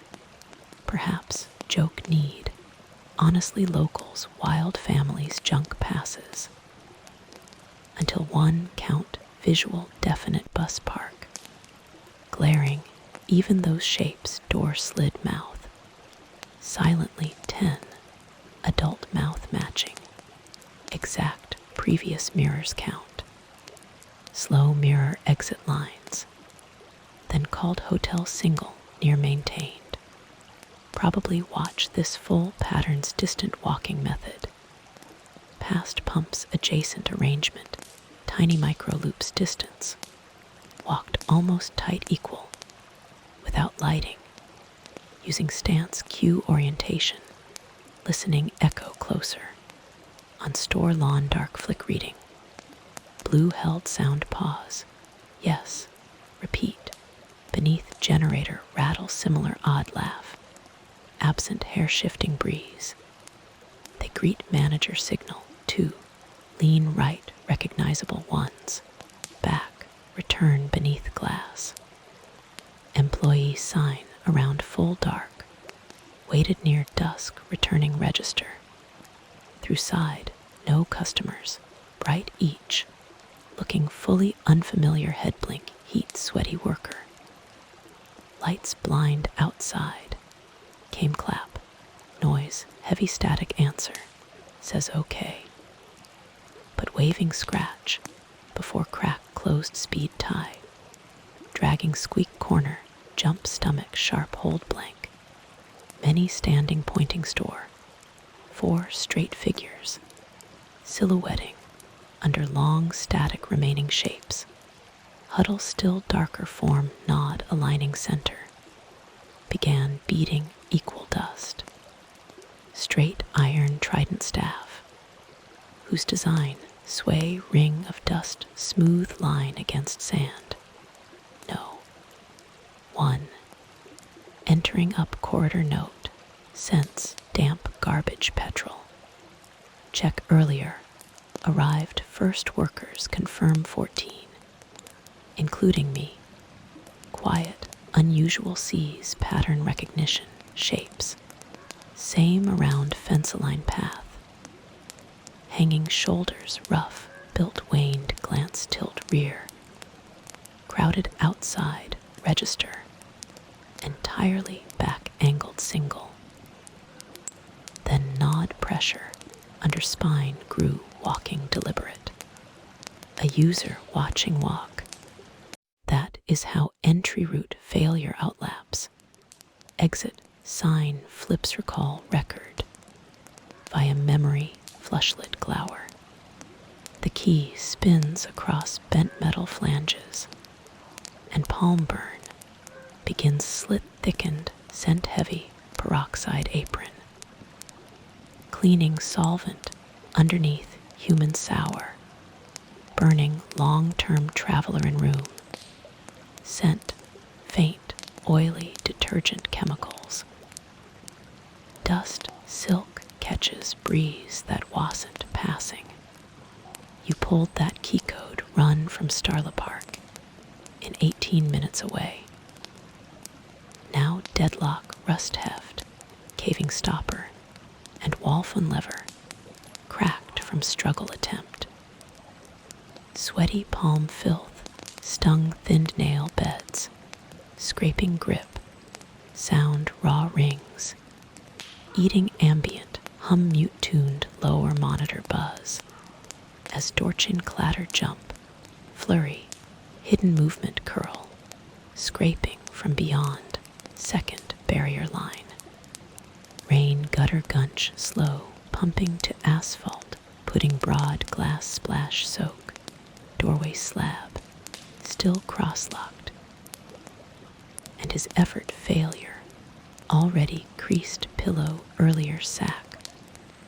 [SPEAKER 1] Perhaps joke need. Honestly locals wild families junk passes. Until one count visual definite bus park. Glaring even those shapes door slid mouth. Silently 10 adult mouth matching. Exact previous mirrors count. Slow mirror exit lines. Then called hotel single near maintained. Probably watch this full pattern's distant walking method. Past pumps adjacent arrangement. Tiny micro loops distance. Walked almost tight equal. Without lighting. Using stance cue orientation. Listening echo closer. On store lawn dark flick reading. Blue held sound pause. Yes. Repeat. Beneath generator rattle similar odd laugh. Absent hair shifting breeze. They greet manager signal. 2. Lean right recognizable ones. Back. Return beneath glass. Employee sign around full dark. Waited near dusk returning register. Through side, no customers, bright each. Looking fully unfamiliar head blink, heat sweaty worker. Lights blind outside. Came clap. Noise, heavy static answer. Says okay. But waving scratch. Before crack closed speed tie. Dragging squeak corner. Jump stomach sharp hold blank. Many standing pointing store. 4 straight figures. Silhouetting under long static remaining shapes. Huddle still darker form nod aligning center. Began beating equal dust. Straight iron trident staff. Whose design sway ring of dust smooth line against sand. No. 1. Entering up corridor note. Sense damp garbage petrol. Check earlier. Arrived first workers confirm 14. Including me. Quiet, unusual seas pattern recognition, shapes. Same around fence-line path. Hanging shoulders rough, built waned glance tilt rear. Crowded outside, register. Entirely back-angled single. Then nod pressure, under spine grew walking deliberate. A user watching walk. That is how entry route failure outlaps. Exit, sign, flips recall record. Via memory, flushlit glower. The key spins across bent metal flanges, and palm burn begins slit-thickened, scent-heavy peroxide apron. Cleaning solvent underneath human sour, burning long-term traveler in room. Scent, faint, oily detergent chemicals. Dust, silk catches breeze that wasn't passing. You pulled that key code run from Starlite Park in 18 minutes away. Now deadlock, rust heft, caving stopper, and Walfen lever, cracked from struggle attempt. Sweaty palm filth, stung thinned nail beds, scraping grip, sound raw rings, eating ambient, hum mute-tuned lower monitor buzz, as Dorchin clatter jump, flurry, hidden movement curl, scraping from beyond, second barrier line. Rain gutter gunch slow, pumping to asphalt, putting broad glass splash soak, doorway slab, still cross-locked. And his effort failure, already creased pillow earlier sack,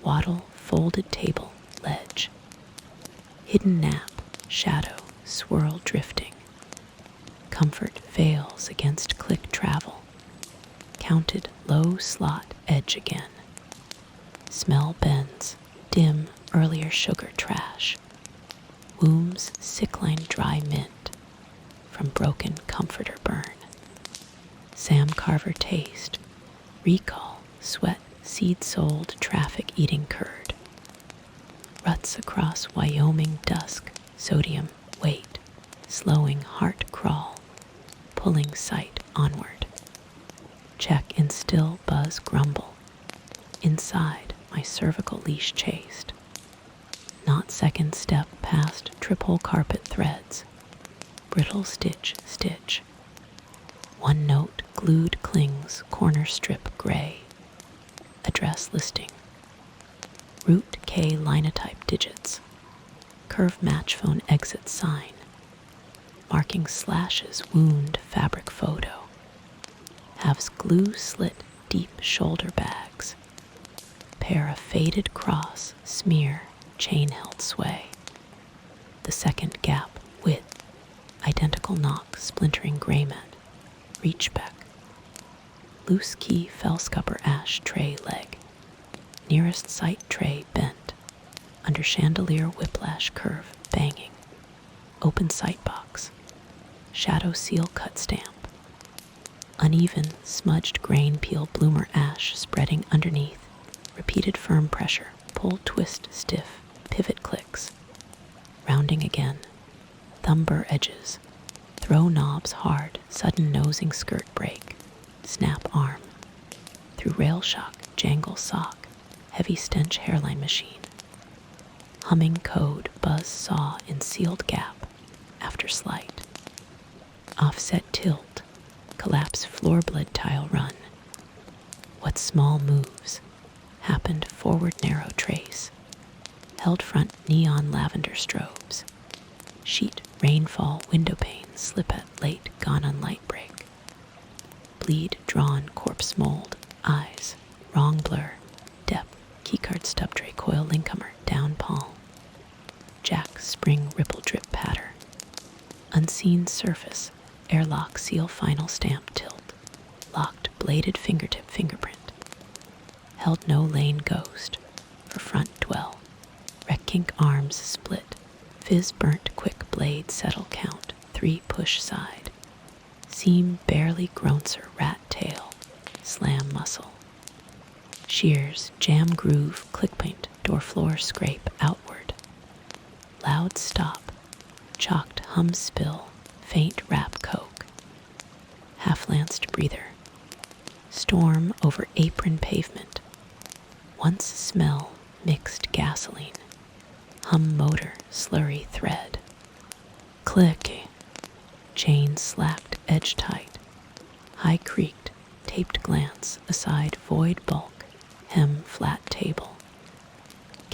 [SPEAKER 1] wattle folded table, ledge. Hidden nap, shadow, swirl drifting. Comfort fails against click travel. Counted low slot edge again. Smell bends, dim earlier sugar trash. Wombs sickline dry mint from broken comforter burn. Sam Carver taste, recall, sweat, seed-sold traffic eating curd. Ruts across Wyoming dusk, sodium, weight, slowing heart crawl, pulling sight onward. Check in still buzz grumble. Inside, my cervical leash chased. Not second step past triple carpet threads. Brittle stitch, stitch. One note glued clings, corner strip gray. Address listing. Root K linotype digits. Curve match phone exit sign. Marking slashes wound fabric photo. Halves glue slit deep shoulder bags. Pair of faded cross, smear, chain held sway. The second gap width. Identical knock splintering gray mat. Reach back. Loose key fell scupper ash tray leg. Nearest sight tray bent. Under chandelier whiplash curve banging. Open sight box. Shadow seal cut stamp. Uneven, smudged grain peel bloomer ash spreading underneath. Repeated firm pressure. Pull twist stiff. Pivot clicks. Rounding again. Thumb burr edges. Throw knobs hard. Sudden nosing skirt break. Snap arm. Through rail shock. Jangle sock. Heavy stench hairline machine. Humming code. Buzz saw in sealed gap. After slight. Offset tilt. Collapse floorboard tile run. What small moves. Happened forward narrow trace. Held front neon lavender strobes. Sheet rainfall window pane slip at late gone on light break. Bleed drawn corpse mold eyes wrong blur depth keycard stub tray coil linkhammer down palm. Jack spring ripple drip patter. Unseen surface airlock seal final stamp tilt. Locked bladed fingertip fingerprint. Held no lane ghost for front dwell. Wreck kink arms split. Fizz burnt quick blade settle count. 3 push side. Seam barely groancer rat tail. Slam muscle. Shears jam groove click point door floor scrape outward. Loud stop. Chalked hum spill. Faint rap coke. Half-lanced breather. Storm over apron pavement. Once smell mixed gasoline. Hum motor slurry thread. Click. Chain slacked edge tight. High creaked taped glance aside void bulk. Hem flat table.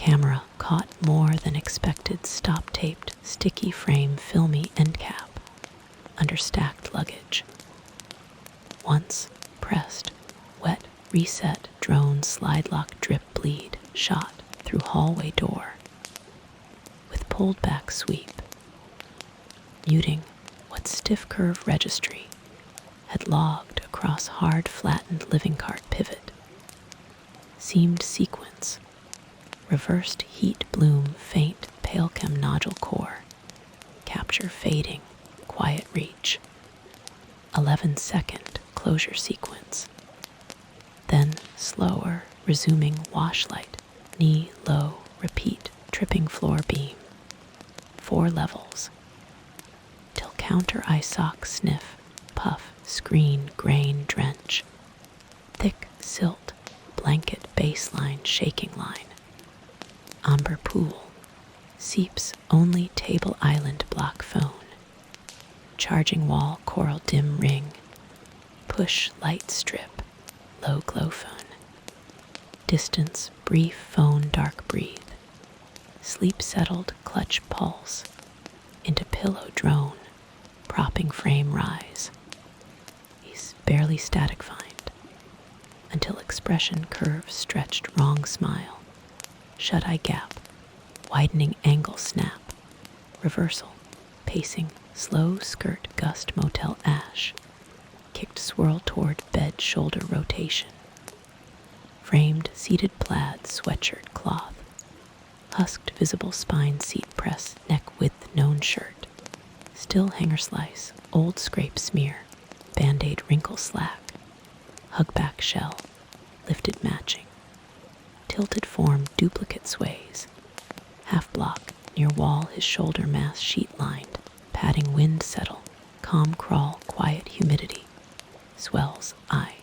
[SPEAKER 1] Camera caught more than expected stop-taped, sticky frame filmy end cap under stacked luggage. Once pressed, wet, reset, drone slide lock drip bleed shot through hallway door with pulled back sweep, muting what stiff curve registry had logged across hard flattened living cart pivot. Seamed sequence, reversed heat bloom faint pale chem nodule core, capture fading, quiet reach, 11-second closure sequence. Then slower, resuming wash light, knee low, repeat, tripping floor beam. 4 levels. Till counter eye sock sniff, puff, screen, grain, drench. Thick silt, blanket baseline, shaking line. Amber pool, seeps only table island block phone. Charging wall, coral dim ring. Push light strip, low glow phone. Distance, brief phone, dark breathe. Sleep settled, clutch pulse. Into pillow drone, propping frame rise. He's barely static find. Until expression curve stretched wrong smile. Shut eye gap, widening angle snap. Reversal, pacing, slow skirt gust motel ash. Kicked swirl toward bed shoulder rotation. Framed seated plaid sweatshirt cloth. Husked visible spine seat press neck width known shirt. Still hanger slice, old scrape smear. Band-aid wrinkle slack. Hugback shell, lifted matching. Tilted form duplicate sways. Half block, near wall his shoulder mass sheet lined. Padding wind settle, calm crawl, quiet humidity. Swells eye.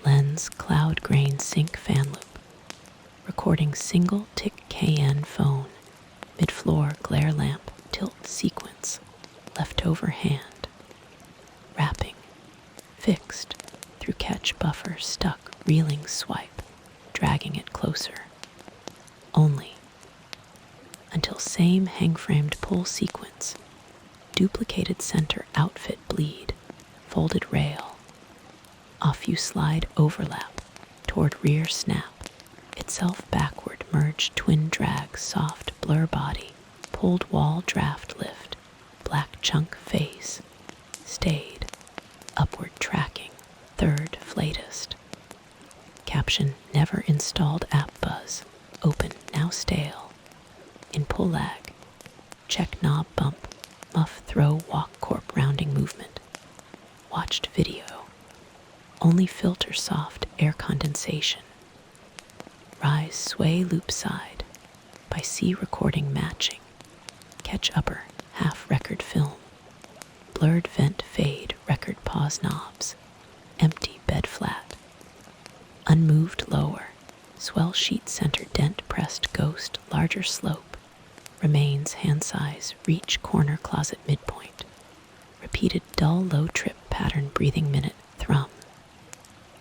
[SPEAKER 1] Lens cloud grain sync fan loop. Recording single tick KN phone. Mid-floor glare lamp tilt sequence. Leftover hand. Wrapping. Fixed. Through catch buffer stuck reeling swipe. Dragging it closer. Only. Until same hang-framed pull sequence. Duplicated center outfit bleed. Folded rail. Off you slide overlap. Toward rear snap. Itself backward merge twin drag soft blur body. Pulled wall draft lift. Black chunk face. Stayed. Upward tracking. Third flatest. Caption never installed app buzz. Open now stale. In pull lag. Check knob bump. Muff throw walk corp rounding movement. Watched video. Only filter soft air condensation. Rise sway loop side. By C recording matching. Catch upper half record film. Blurred vent fade record pause knobs. Empty bed flat. Unmoved lower. Swell sheet center dent pressed ghost larger slope. Remains hand size reach corner closet midpoint. Repeated dull low trip pattern breathing minute thrum.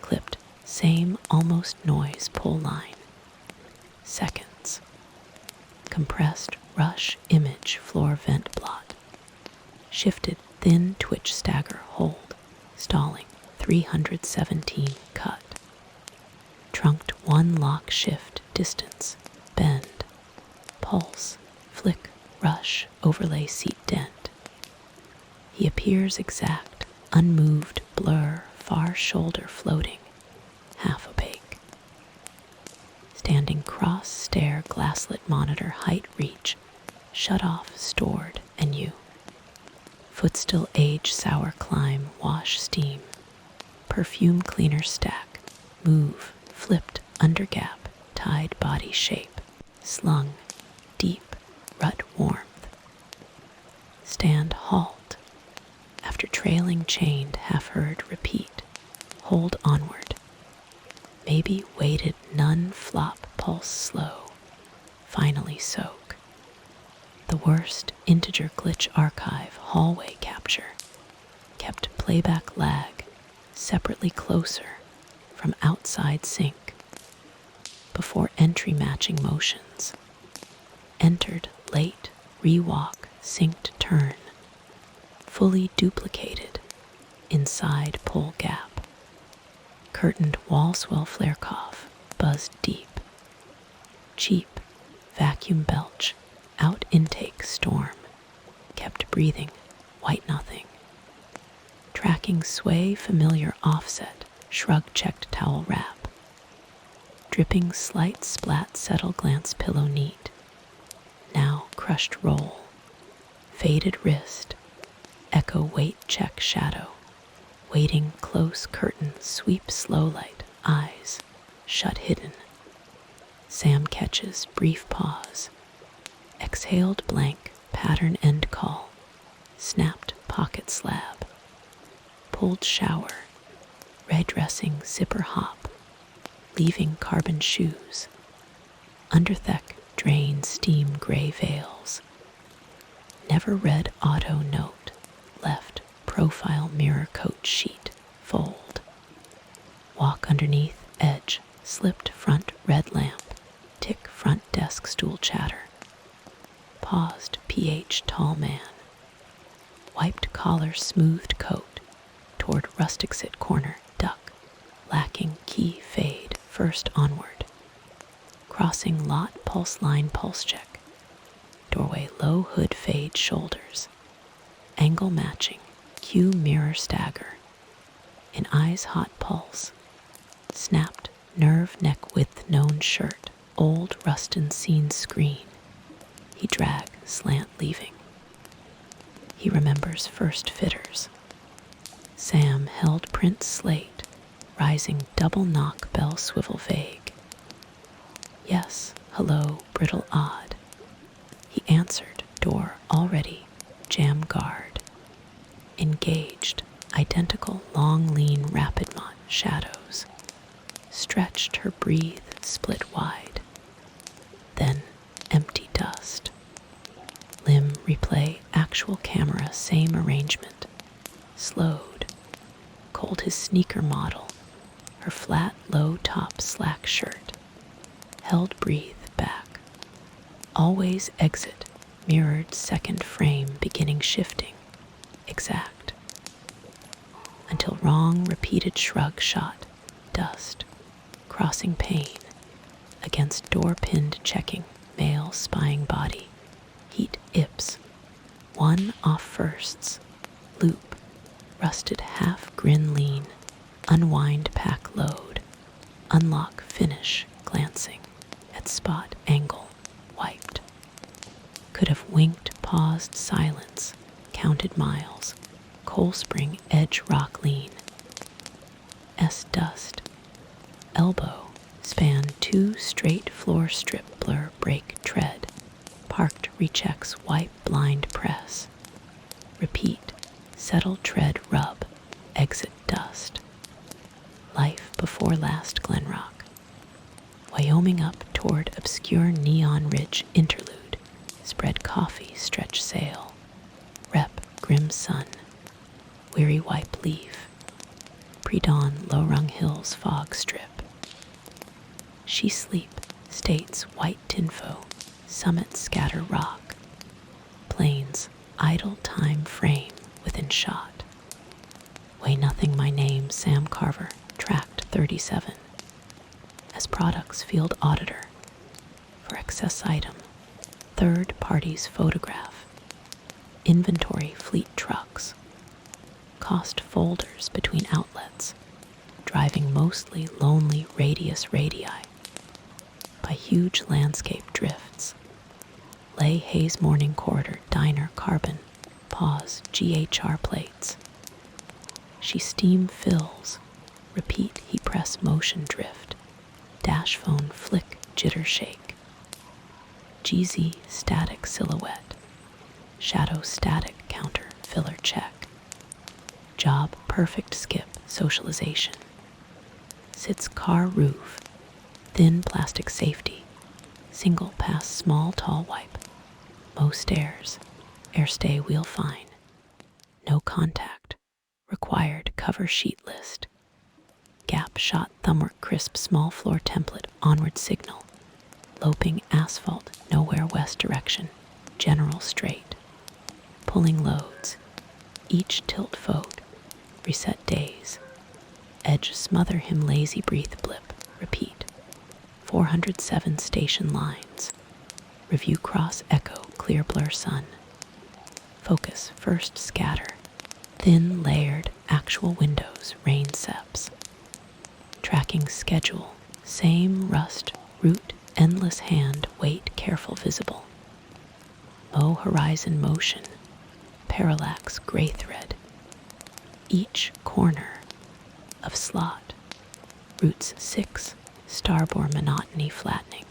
[SPEAKER 1] Clipped same almost noise pull line. Seconds. Compressed rush image floor vent blot. Shifted thin twitch stagger hold. Stalling 317 cut. Trunked one lock shift distance bend. Pulse flick rush overlay seat dent. He appears exact, unmoved blur far shoulder floating, half opaque. Standing cross stair glasslit monitor height reach, shut off stored and you. Foot still age sour climb wash steam. Perfume cleaner stack, move, flipped under gap, tied body shape, slung, deep, rut warmth. Stand halt, after trailing chained half heard repeat, hold onward. Maybe weighted none flop pulse slow, finally soak. The worst integer glitch archive hallway capture, kept playback lag, separately closer, from outside sync. before entry matching motions. Entered late, rewalk, synced turn. Fully duplicated, inside pull gap. Curtained wall swell flare cough, buzzed deep. Cheap, vacuum belch, out intake storm. Kept breathing, white nothing. Tracking sway familiar offset, shrug checked towel wrap. Dripping slight splat settle glance pillow neat. Now crushed roll. Faded wrist. Echo weight check shadow. Waiting close curtain sweep slow light, eyes shut hidden. Sam catches brief pause. Exhaled blank pattern end call. Snapped pocket slab. Pulled shower. Red dressing zipper hop. Leaving carbon shoes. Undertheck drain steam gray veils. Never read auto note. Left profile mirror coat sheet. Fold. Walk underneath edge. Slipped front red lamp. Tick front desk stool chatter. Paused pH tall man. Wiped collar smoothed coat. Toward rustic sit corner duck. Lacking key fade first onward. Crossing lot pulse line pulse check. Doorway low hood fade shoulders. Angle matching. Cue mirror stagger. In eyes hot pulse. Snapped nerve neck width known shirt. Old Rustin scene screen. He drag slant leaving. He remembers first fitters. Sam held print slate. Rising double knock bell swivel vague. Yes, hello, brittle odd. He answered, door already, jam guard. Engaged, identical long lean rapid mott shadows. Stretched her breathe, split wide. Then empty dust. Limb replay actual camera same arrangement. Slowed. Cold his sneaker model. Her flat low top slack shirt. Held breathe back. Always exit. Mirrored second frame beginning shifting. Exact. Until wrong repeated shrug shot. Dust. Crossing pane. Against door pinned checking. Male spying body. Heat ips. One off firsts. Loop. Rusted half grin lean. Unwind pack load. Unlock finish glancing. At spot angle. Wiped. Could have winked paused silence. Counted miles. Coal spring edge rock lean. S dust. Elbow. Span two straight floor strip blur break tread. Parked rechecks wipe blind press. Repeat. Settle tread rub. Exit dust. Life before last Glenrock. Wyoming up toward obscure neon ridge interlude. Spread coffee stretch sail. Rep grim sun. Weary wipe leave. Pre-dawn low-rung hills fog strip. She sleep, states white tinfo, summit scatter rock. Plains, idle time frame within shot. Weigh nothing my name, Sam Carver, tracked 37. As products field auditor. For excess item, third parties photograph. Inventory fleet trucks. Cost folders between outlets. Driving mostly lonely radius radii. By huge landscape drifts. Lay Hayes morning corridor diner carbon. Pause GHR plates. She steam fills. Repeat he press motion drift. Dash phone flick jitter shake. GZ static silhouette. Shadow static counter filler check. Job perfect skip socialization. Sits car roof. Thin plastic safety. Single pass small tall wipe. Most stairs. Air stay wheel fine. No contact. Required cover sheet list. Gap shot thumbwork crisp small floor template onward signal. Loping asphalt nowhere west direction. General straight. Pulling loads. Each tilt vote. Reset days. Edge smother him lazy breathe blip. Repeat. 407 station lines. Review cross echo clear blur sun. Focus first scatter. Thin layered actual windows rain seps. Tracking schedule. Same rust route endless hand weight careful visible. Mow horizon motion. Parallax gray thread. Each corner of slot. Routes 6 starboard monotony flattening.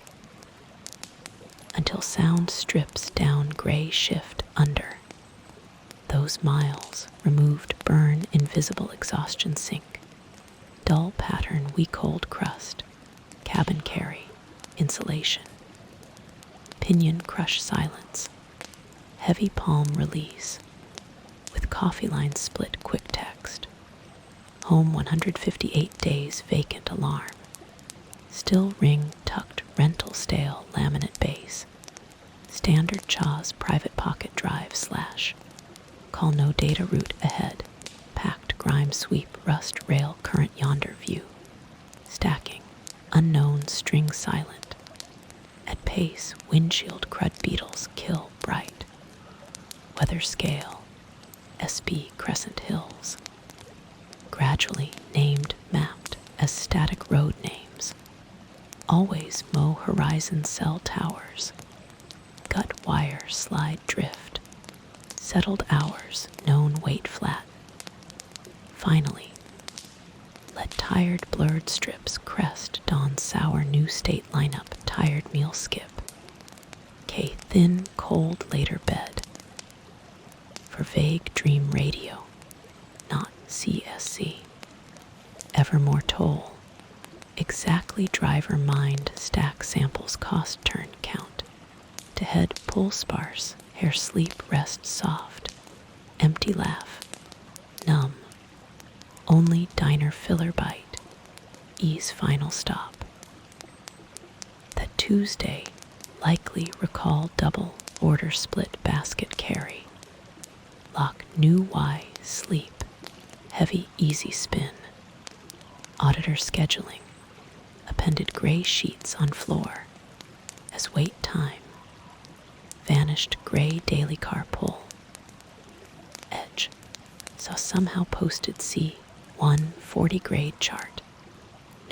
[SPEAKER 1] Until sound strips down gray shift under. Those miles removed burn invisible exhaustion sink. Dull pattern we cold crust. Cabin carry. Insulation. Pinion crush silence. Heavy palm release. With coffee line split quick text. Home 158 days vacant alarm. Still ring tucked rental stale laminate base. Standard Chaw's private pocket drive slash. Call no data route ahead. Packed grime sweep rust rail current yonder view. Stacking. Unknown string silent. At pace windshield crud beetles kill bright. Weather scale. SB Crescent Hills. Gradually named mapped as static road names. Always mow horizon cell towers. Gut wire slide drift. Settled hours known weight flat. Finally, let tired blurred strips crest dawn sour new state lineup tired meal skip. K thin cold later bed. For vague dream radio, not CSC. Evermore toll. Exactly driver mind stack samples cost turn count. To head pull sparse, hair sleep rest soft. Empty laugh. Numb. Only diner filler bite. Ease final stop. That Tuesday likely recall double order split basket carry. Lock new Y sleep. Heavy easy spin. Auditor scheduling. Appended gray sheets on floor. As wait time. Vanished gray daily car pull. Edge. Saw somehow posted C1 40 grade chart.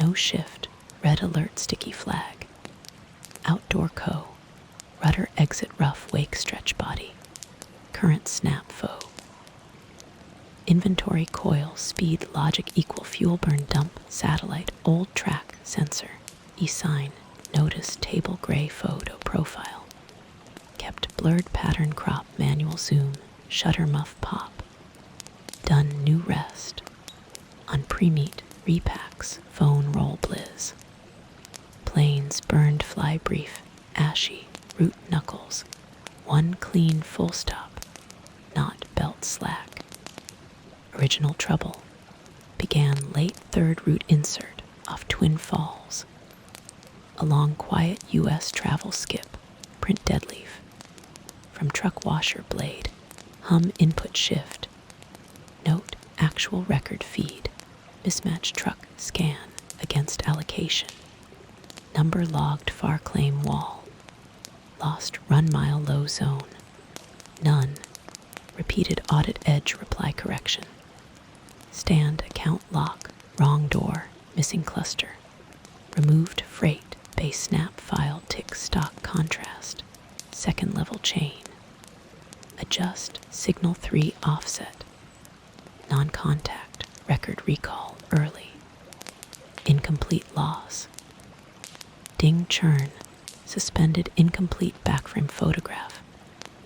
[SPEAKER 1] No shift. Red alert sticky flag. Outdoor co. Rudder exit rough wake stretch body. Current snap foe. Inventory coil speed logic equal fuel burn dump satellite old track sensor e-sign notice table gray photo profile. Kept blurred pattern crop manual zoom shutter muff pop. Done new rest. On pre-meet repacks phone roll blizz. Planes burned fly brief ashy root knuckles. One clean full stop. Not belt slack. Original trouble. Began late third route insert off Twin Falls. Along quiet U.S. travel skip. Print deadleaf. From truck washer blade. Hum input shift. Note actual record feed. Mismatched truck scan against allocation. Number logged far claim wall. Lost run mile low zone. None. Repeated audit edge reply correction. Stand account lock, wrong door, missing cluster. Removed freight, base snap file tick stock contrast. Second level chain. Adjust signal 3 offset. Non-contact, record recall early. Incomplete loss. Ding churn, suspended incomplete backframe photograph.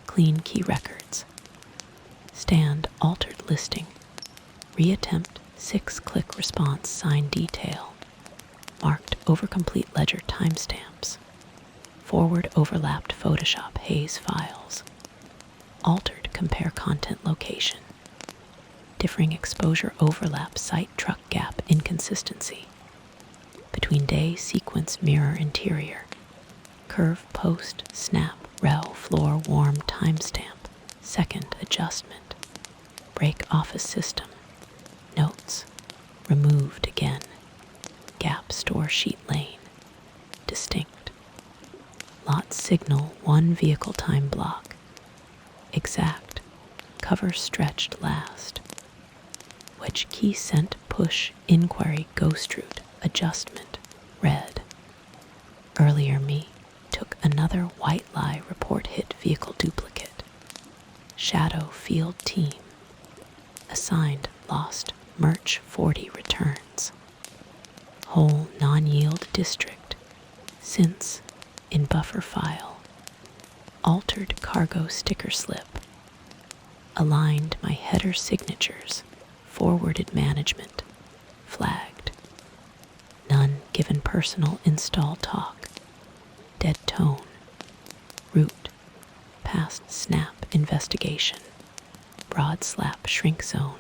[SPEAKER 1] Clean key records. Stand altered listing. Reattempt 6-click response sign detail. Marked overcomplete ledger timestamps. Forward overlapped Photoshop haze files. Altered compare content location. differing exposure overlap site truck gap inconsistency. Between day sequence mirror interior. Curve post snap rel floor warm timestamp. Second adjustment. Break office system. Notes. Removed again. Gap store sheet lane. Distinct. Lot signal 1 vehicle time block. Exact. Cover stretched last. Wedge key sent push inquiry ghost route adjustment red. Earlier me took another white lie report hit vehicle duplicate. Shadow field team. Assigned lost merch 40 returns. Whole non-yield district. Since in buffer file. Altered cargo sticker slip. Aligned my header signatures. Forwarded management. Flagged. None given personal install talk. Dead tone. Root. Past snap investigation. Broad slap shrink zone.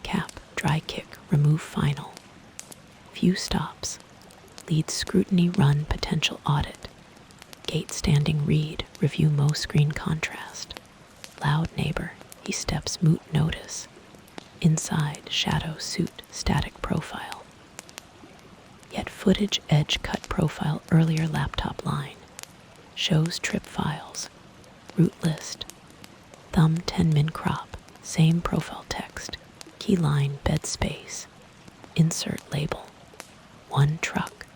[SPEAKER 1] Cap dry kick remove final. Few stops. Lead scrutiny run potential audit. Gate standing read review Mo screen contrast. Loud neighbor he steps moot notice. Inside shadow suit static profile. Yet footage edge cut profile earlier laptop line. Shows trip files. Root list. Thumb 10 min crop. Same profile text. Keyline bed space. Insert label. One truck.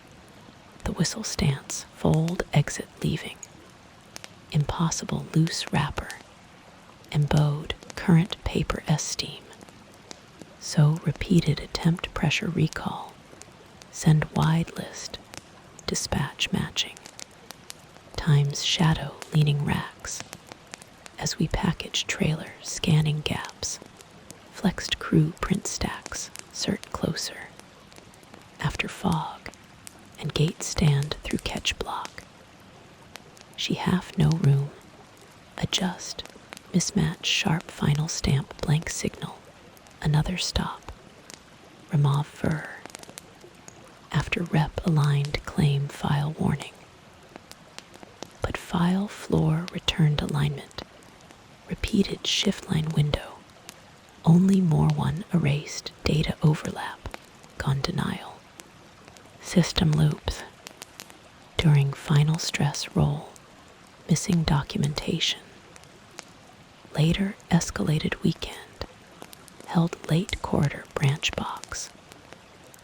[SPEAKER 1] The whistle stance. Fold exit leaving. Impossible loose wrapper. Embowed current paper steam. So repeated attempt pressure recall. Send wide list. Dispatch matching. Times shadow leaning racks. As we package trailer scanning gaps. Flexed crew print stacks. Cert closer. After fog. And gate stand through catch block. She half no room. Adjust. Mismatch sharp final stamp blank signal. Another stop. Remove fur. After rep aligned claim file warning. But file floor returned alignment. Repeated shift line window. Only more one erased data overlap. Gone denial. System loops. During final stress roll. Missing documentation. Later escalated weekend. Held late corridor branch box.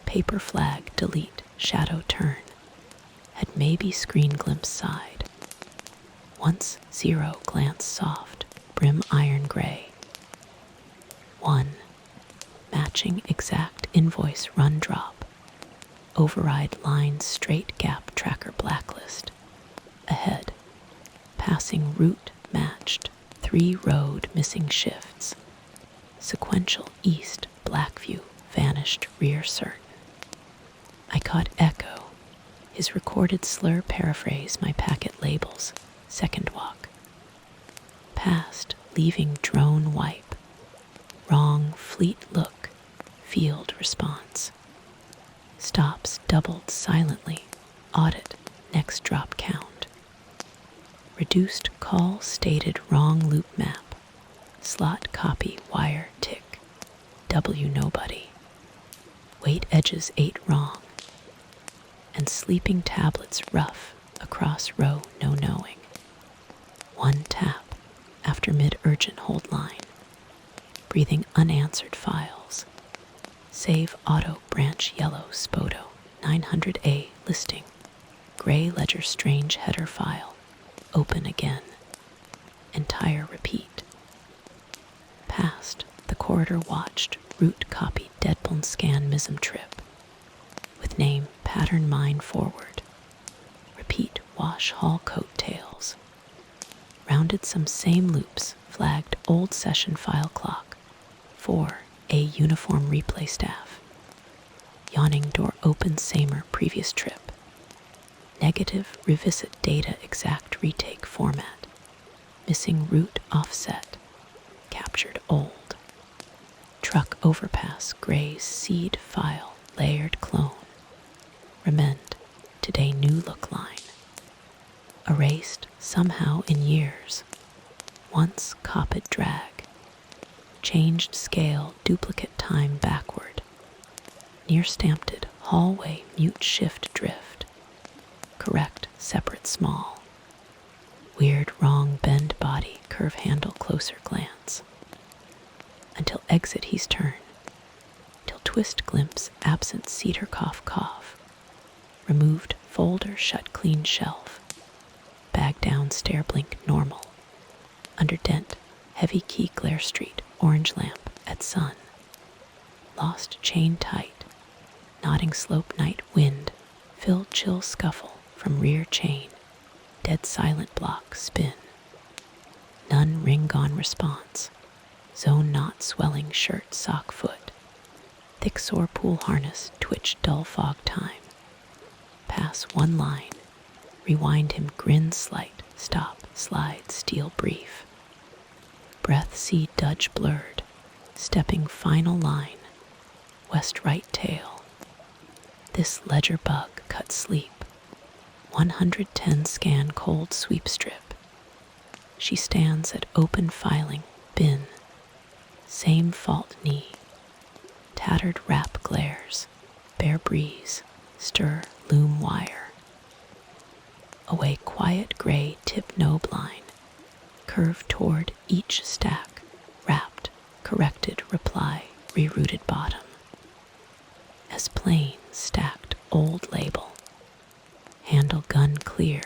[SPEAKER 1] Paper flag delete shadow turn. Had maybe screen glimpse side. Once 0 glance soft brim iron gray. 1. Matching exact invoice run drop. Override line straight gap tracker blacklist. Ahead. Passing route matched. 3 road missing shifts. Sequential east Blackview vanished rear certain. I caught echo. His recorded slur paraphrase my packet labels. Second walk. Past leaving drone wipe. Wrong fleet look. Field response. Stops doubled silently. Audit. Next drop count. Reduced call stated wrong loop map. Slot copy wire tick. W nobody. Weight edges 8 wrong. And sleeping tablets rough across row no knowing. 1 tap after mid-urgent hold line. Breathing unanswered files. Save auto branch yellow Spodo 900A listing. Gray ledger strange header file. Open again. Entire repeat. Past the corridor watched. Route copied Deadpool scan mism trip. With name pattern mine forward. Repeat wash hall coat tails. Rounded some same loops. Flagged old session file clock. 4. A uniform replay staff. Yawning door open samer previous trip. Negative revisit data exact retake format. Missing route offset. Captured old. Truck overpass, Gray's seed file, layered clone. Remend, today new look line. Erased somehow in years. Once copied drag. Changed scale, duplicate time backward. Near stamped hallway, mute shift drift. Correct, separate small. Weird wrong bend body, curve handle closer glance. Until exit he's turn. Till twist glimpse absent cedar cough. Removed folder shut clean shelf. Bag down stair blink normal. Under dent, heavy key glare street, orange lamp at sun. Lost chain tight, nodding slope night wind, fill chill scuffle from rear chain, dead silent block spin. None ring gone response, zone knot swelling shirt sock foot. Thick sore pool harness twitch dull fog time. Pass one line, rewind him grin slight, stop, slide, steel brief. Breath see dudge blurred, stepping final line, west right tail. This ledger bug cut sleep, 110 scan cold sweep strip. She stands at open filing, bin, same fault knee. Tattered wrap glares, bare breeze, stir loom wire. Away quiet gray tip no blind, curve toward each stack, wrapped, corrected reply, rerouted bottom. As plain stacked old label, handle gun clear,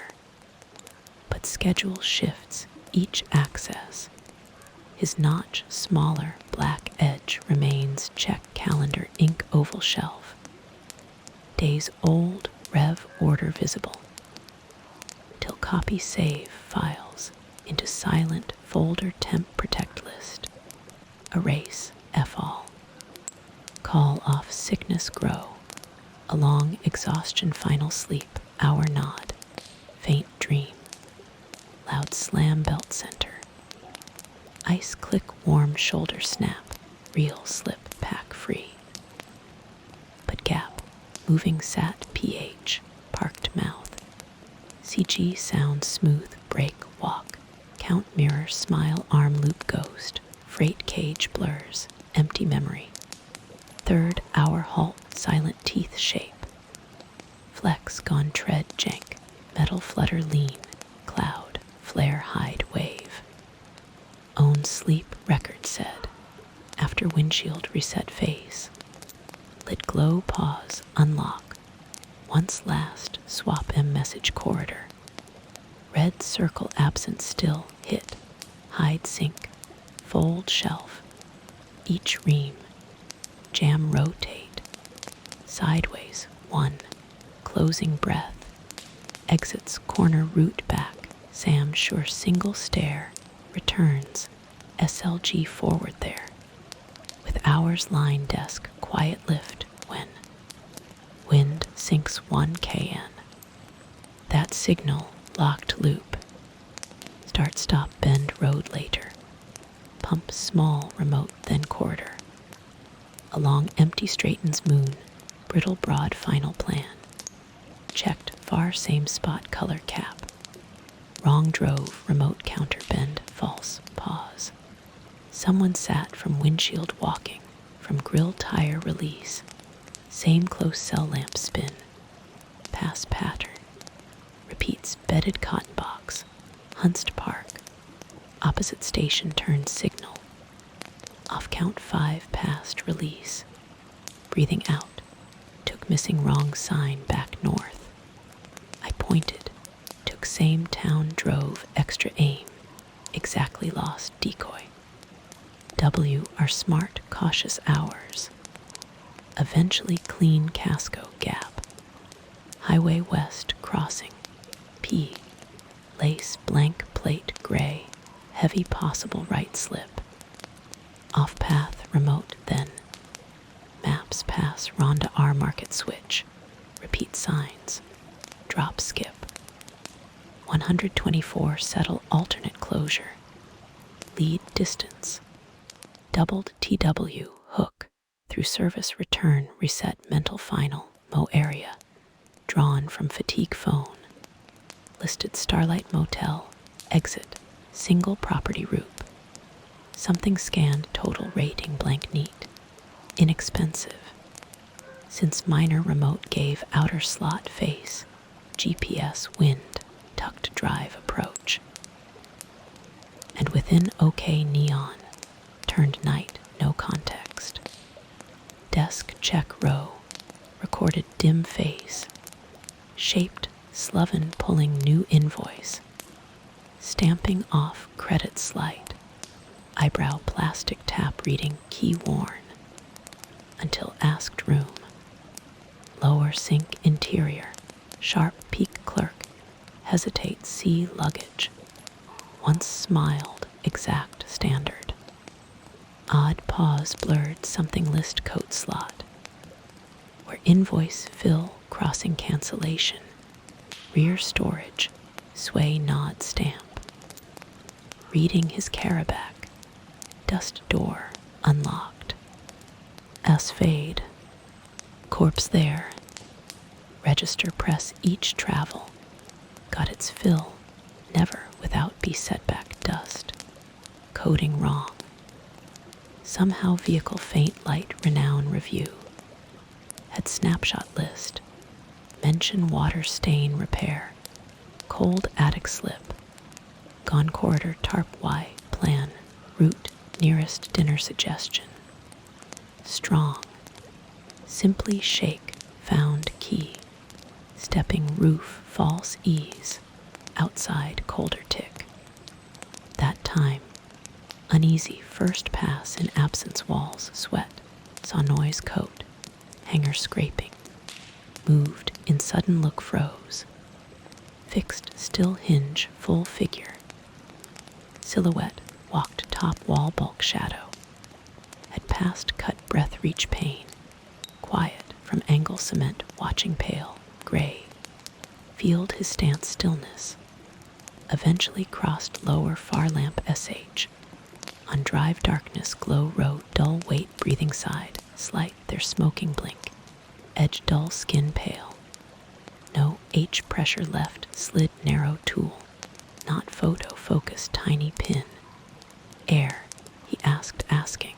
[SPEAKER 1] but schedule shifts each access. His notch smaller black edge remains check calendar ink oval shelf. Days old rev order visible. Till copy save files into silent folder temp protect list. Erase F all. Call off sickness grow. Along exhaustion final sleep, hour nod. Faint dream. Loud slam belt center. Ice click warm shoulder snap. Real slip pack free. But gap. Moving sat pH. Parked mouth. CG sound smooth break walk. Count mirror smile arm loop ghost. Freight cage blurs. Empty memory. Third hour halt silent teeth shape. Flex gone tread jank. Metal flutter lean. Cloud flare hide wave. Own sleep record said. After windshield reset face. Lit glow pause unlock. Once last swap M message corridor. Red circle absent still hit. Hide sync. Fold shelf. Each ream. Jam rotate. Sideways 1. Closing breath. Exits corner root back. Sam sure single stair. Returns. SLG forward there. With hours line desk quiet lift when. Wind sinks 1 kn. That signal locked loop. Start stop bend road later. Pump small remote then corridor. Along empty straightens moon. Brittle broad final plan. Checked far same spot color cap. Wrong drove remote counter bend false pause. Someone sat from windshield walking. From grill tire release. Same close cell lamp spin. Pass pattern. Repeats bedded cotton box. Hunst Park. Opposite station turns signal. Off count 5 past release. Breathing out. Took missing wrong sign back north. I pointed. Took same town drove extra aim. Exactly lost decoy. W are smart cautious hours. Eventually clean Casco gap. Highway west crossing. P. Lace blank plate gray. Heavy possible right slip. Off path remote then. Maps pass Rhonda R market switch. Repeat signs. Drop skip. 124 settle alternate closure. Lead distance. Doubled TW hook. through service return reset mental final Mo area, drawn from fatigue phone, listed Starlite Motel, exit, single property route, something scanned total rating blank neat, inexpensive, since minor remote gave outer slot face, GPS wind, tucked drive approach, and within OK neon, turned night no context, desk check row, recorded dim face, shaped sloven pulling new invoice, stamping off credit slight, eyebrow plastic tap reading key worn, until asked room, lower sink interior, sharp peak clerk, hesitate see luggage, once smiled exact standard, odd pause blurred something list coat slot, where invoice fill crossing cancellation, rear storage, sway nod stamp, reading his caraback, dust door unlocked, as fade, corpse there, register press each travel, got its fill, never without be setback dust, coding wrong, somehow vehicle faint light renown review, had snapshot list, mention water stain repair, cold attic slip, gone corridor tarp Y plan, route nearest dinner suggestion, strong, simply shake found key, stepping roof false ease, outside colder tick, that time, uneasy first pass in absence walls sweat, saw noise coat, hanger scraping, moved in sudden look froze, fixed still hinge full figure, silhouette walked top wall bulk shadow, had passed cut breath reach pain, quiet from angle cement watching pale, gray, field his stance stillness, eventually crossed lower far lamp SH, on drive darkness glow road dull weight breathing side, slight their smoking blink, edge dull skin pale, no H pressure left slid narrow tool, not photo focus tiny pin, air, he asked asking,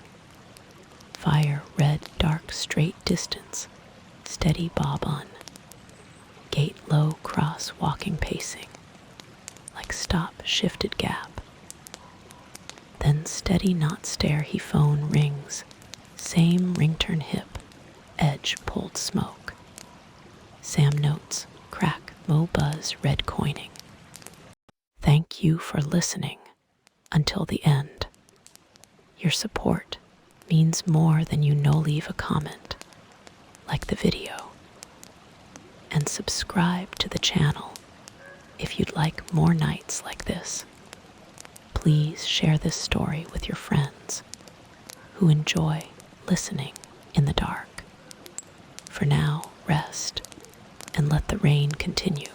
[SPEAKER 1] fire red dark straight distance, steady bob on, gate low cross walking pacing, like stop shifted gap, then steady not stare he phone rings, same ring turn hip, edge pulled smoke, Sam notes, crack mo buzz red coining. Thank you for listening until the end. Your support means more than you know. Leave a comment, like the video, and subscribe to the channel if you'd like more nights like this. Please share this story with your friends who enjoy listening in the dark. For now, rest and let the rain continue.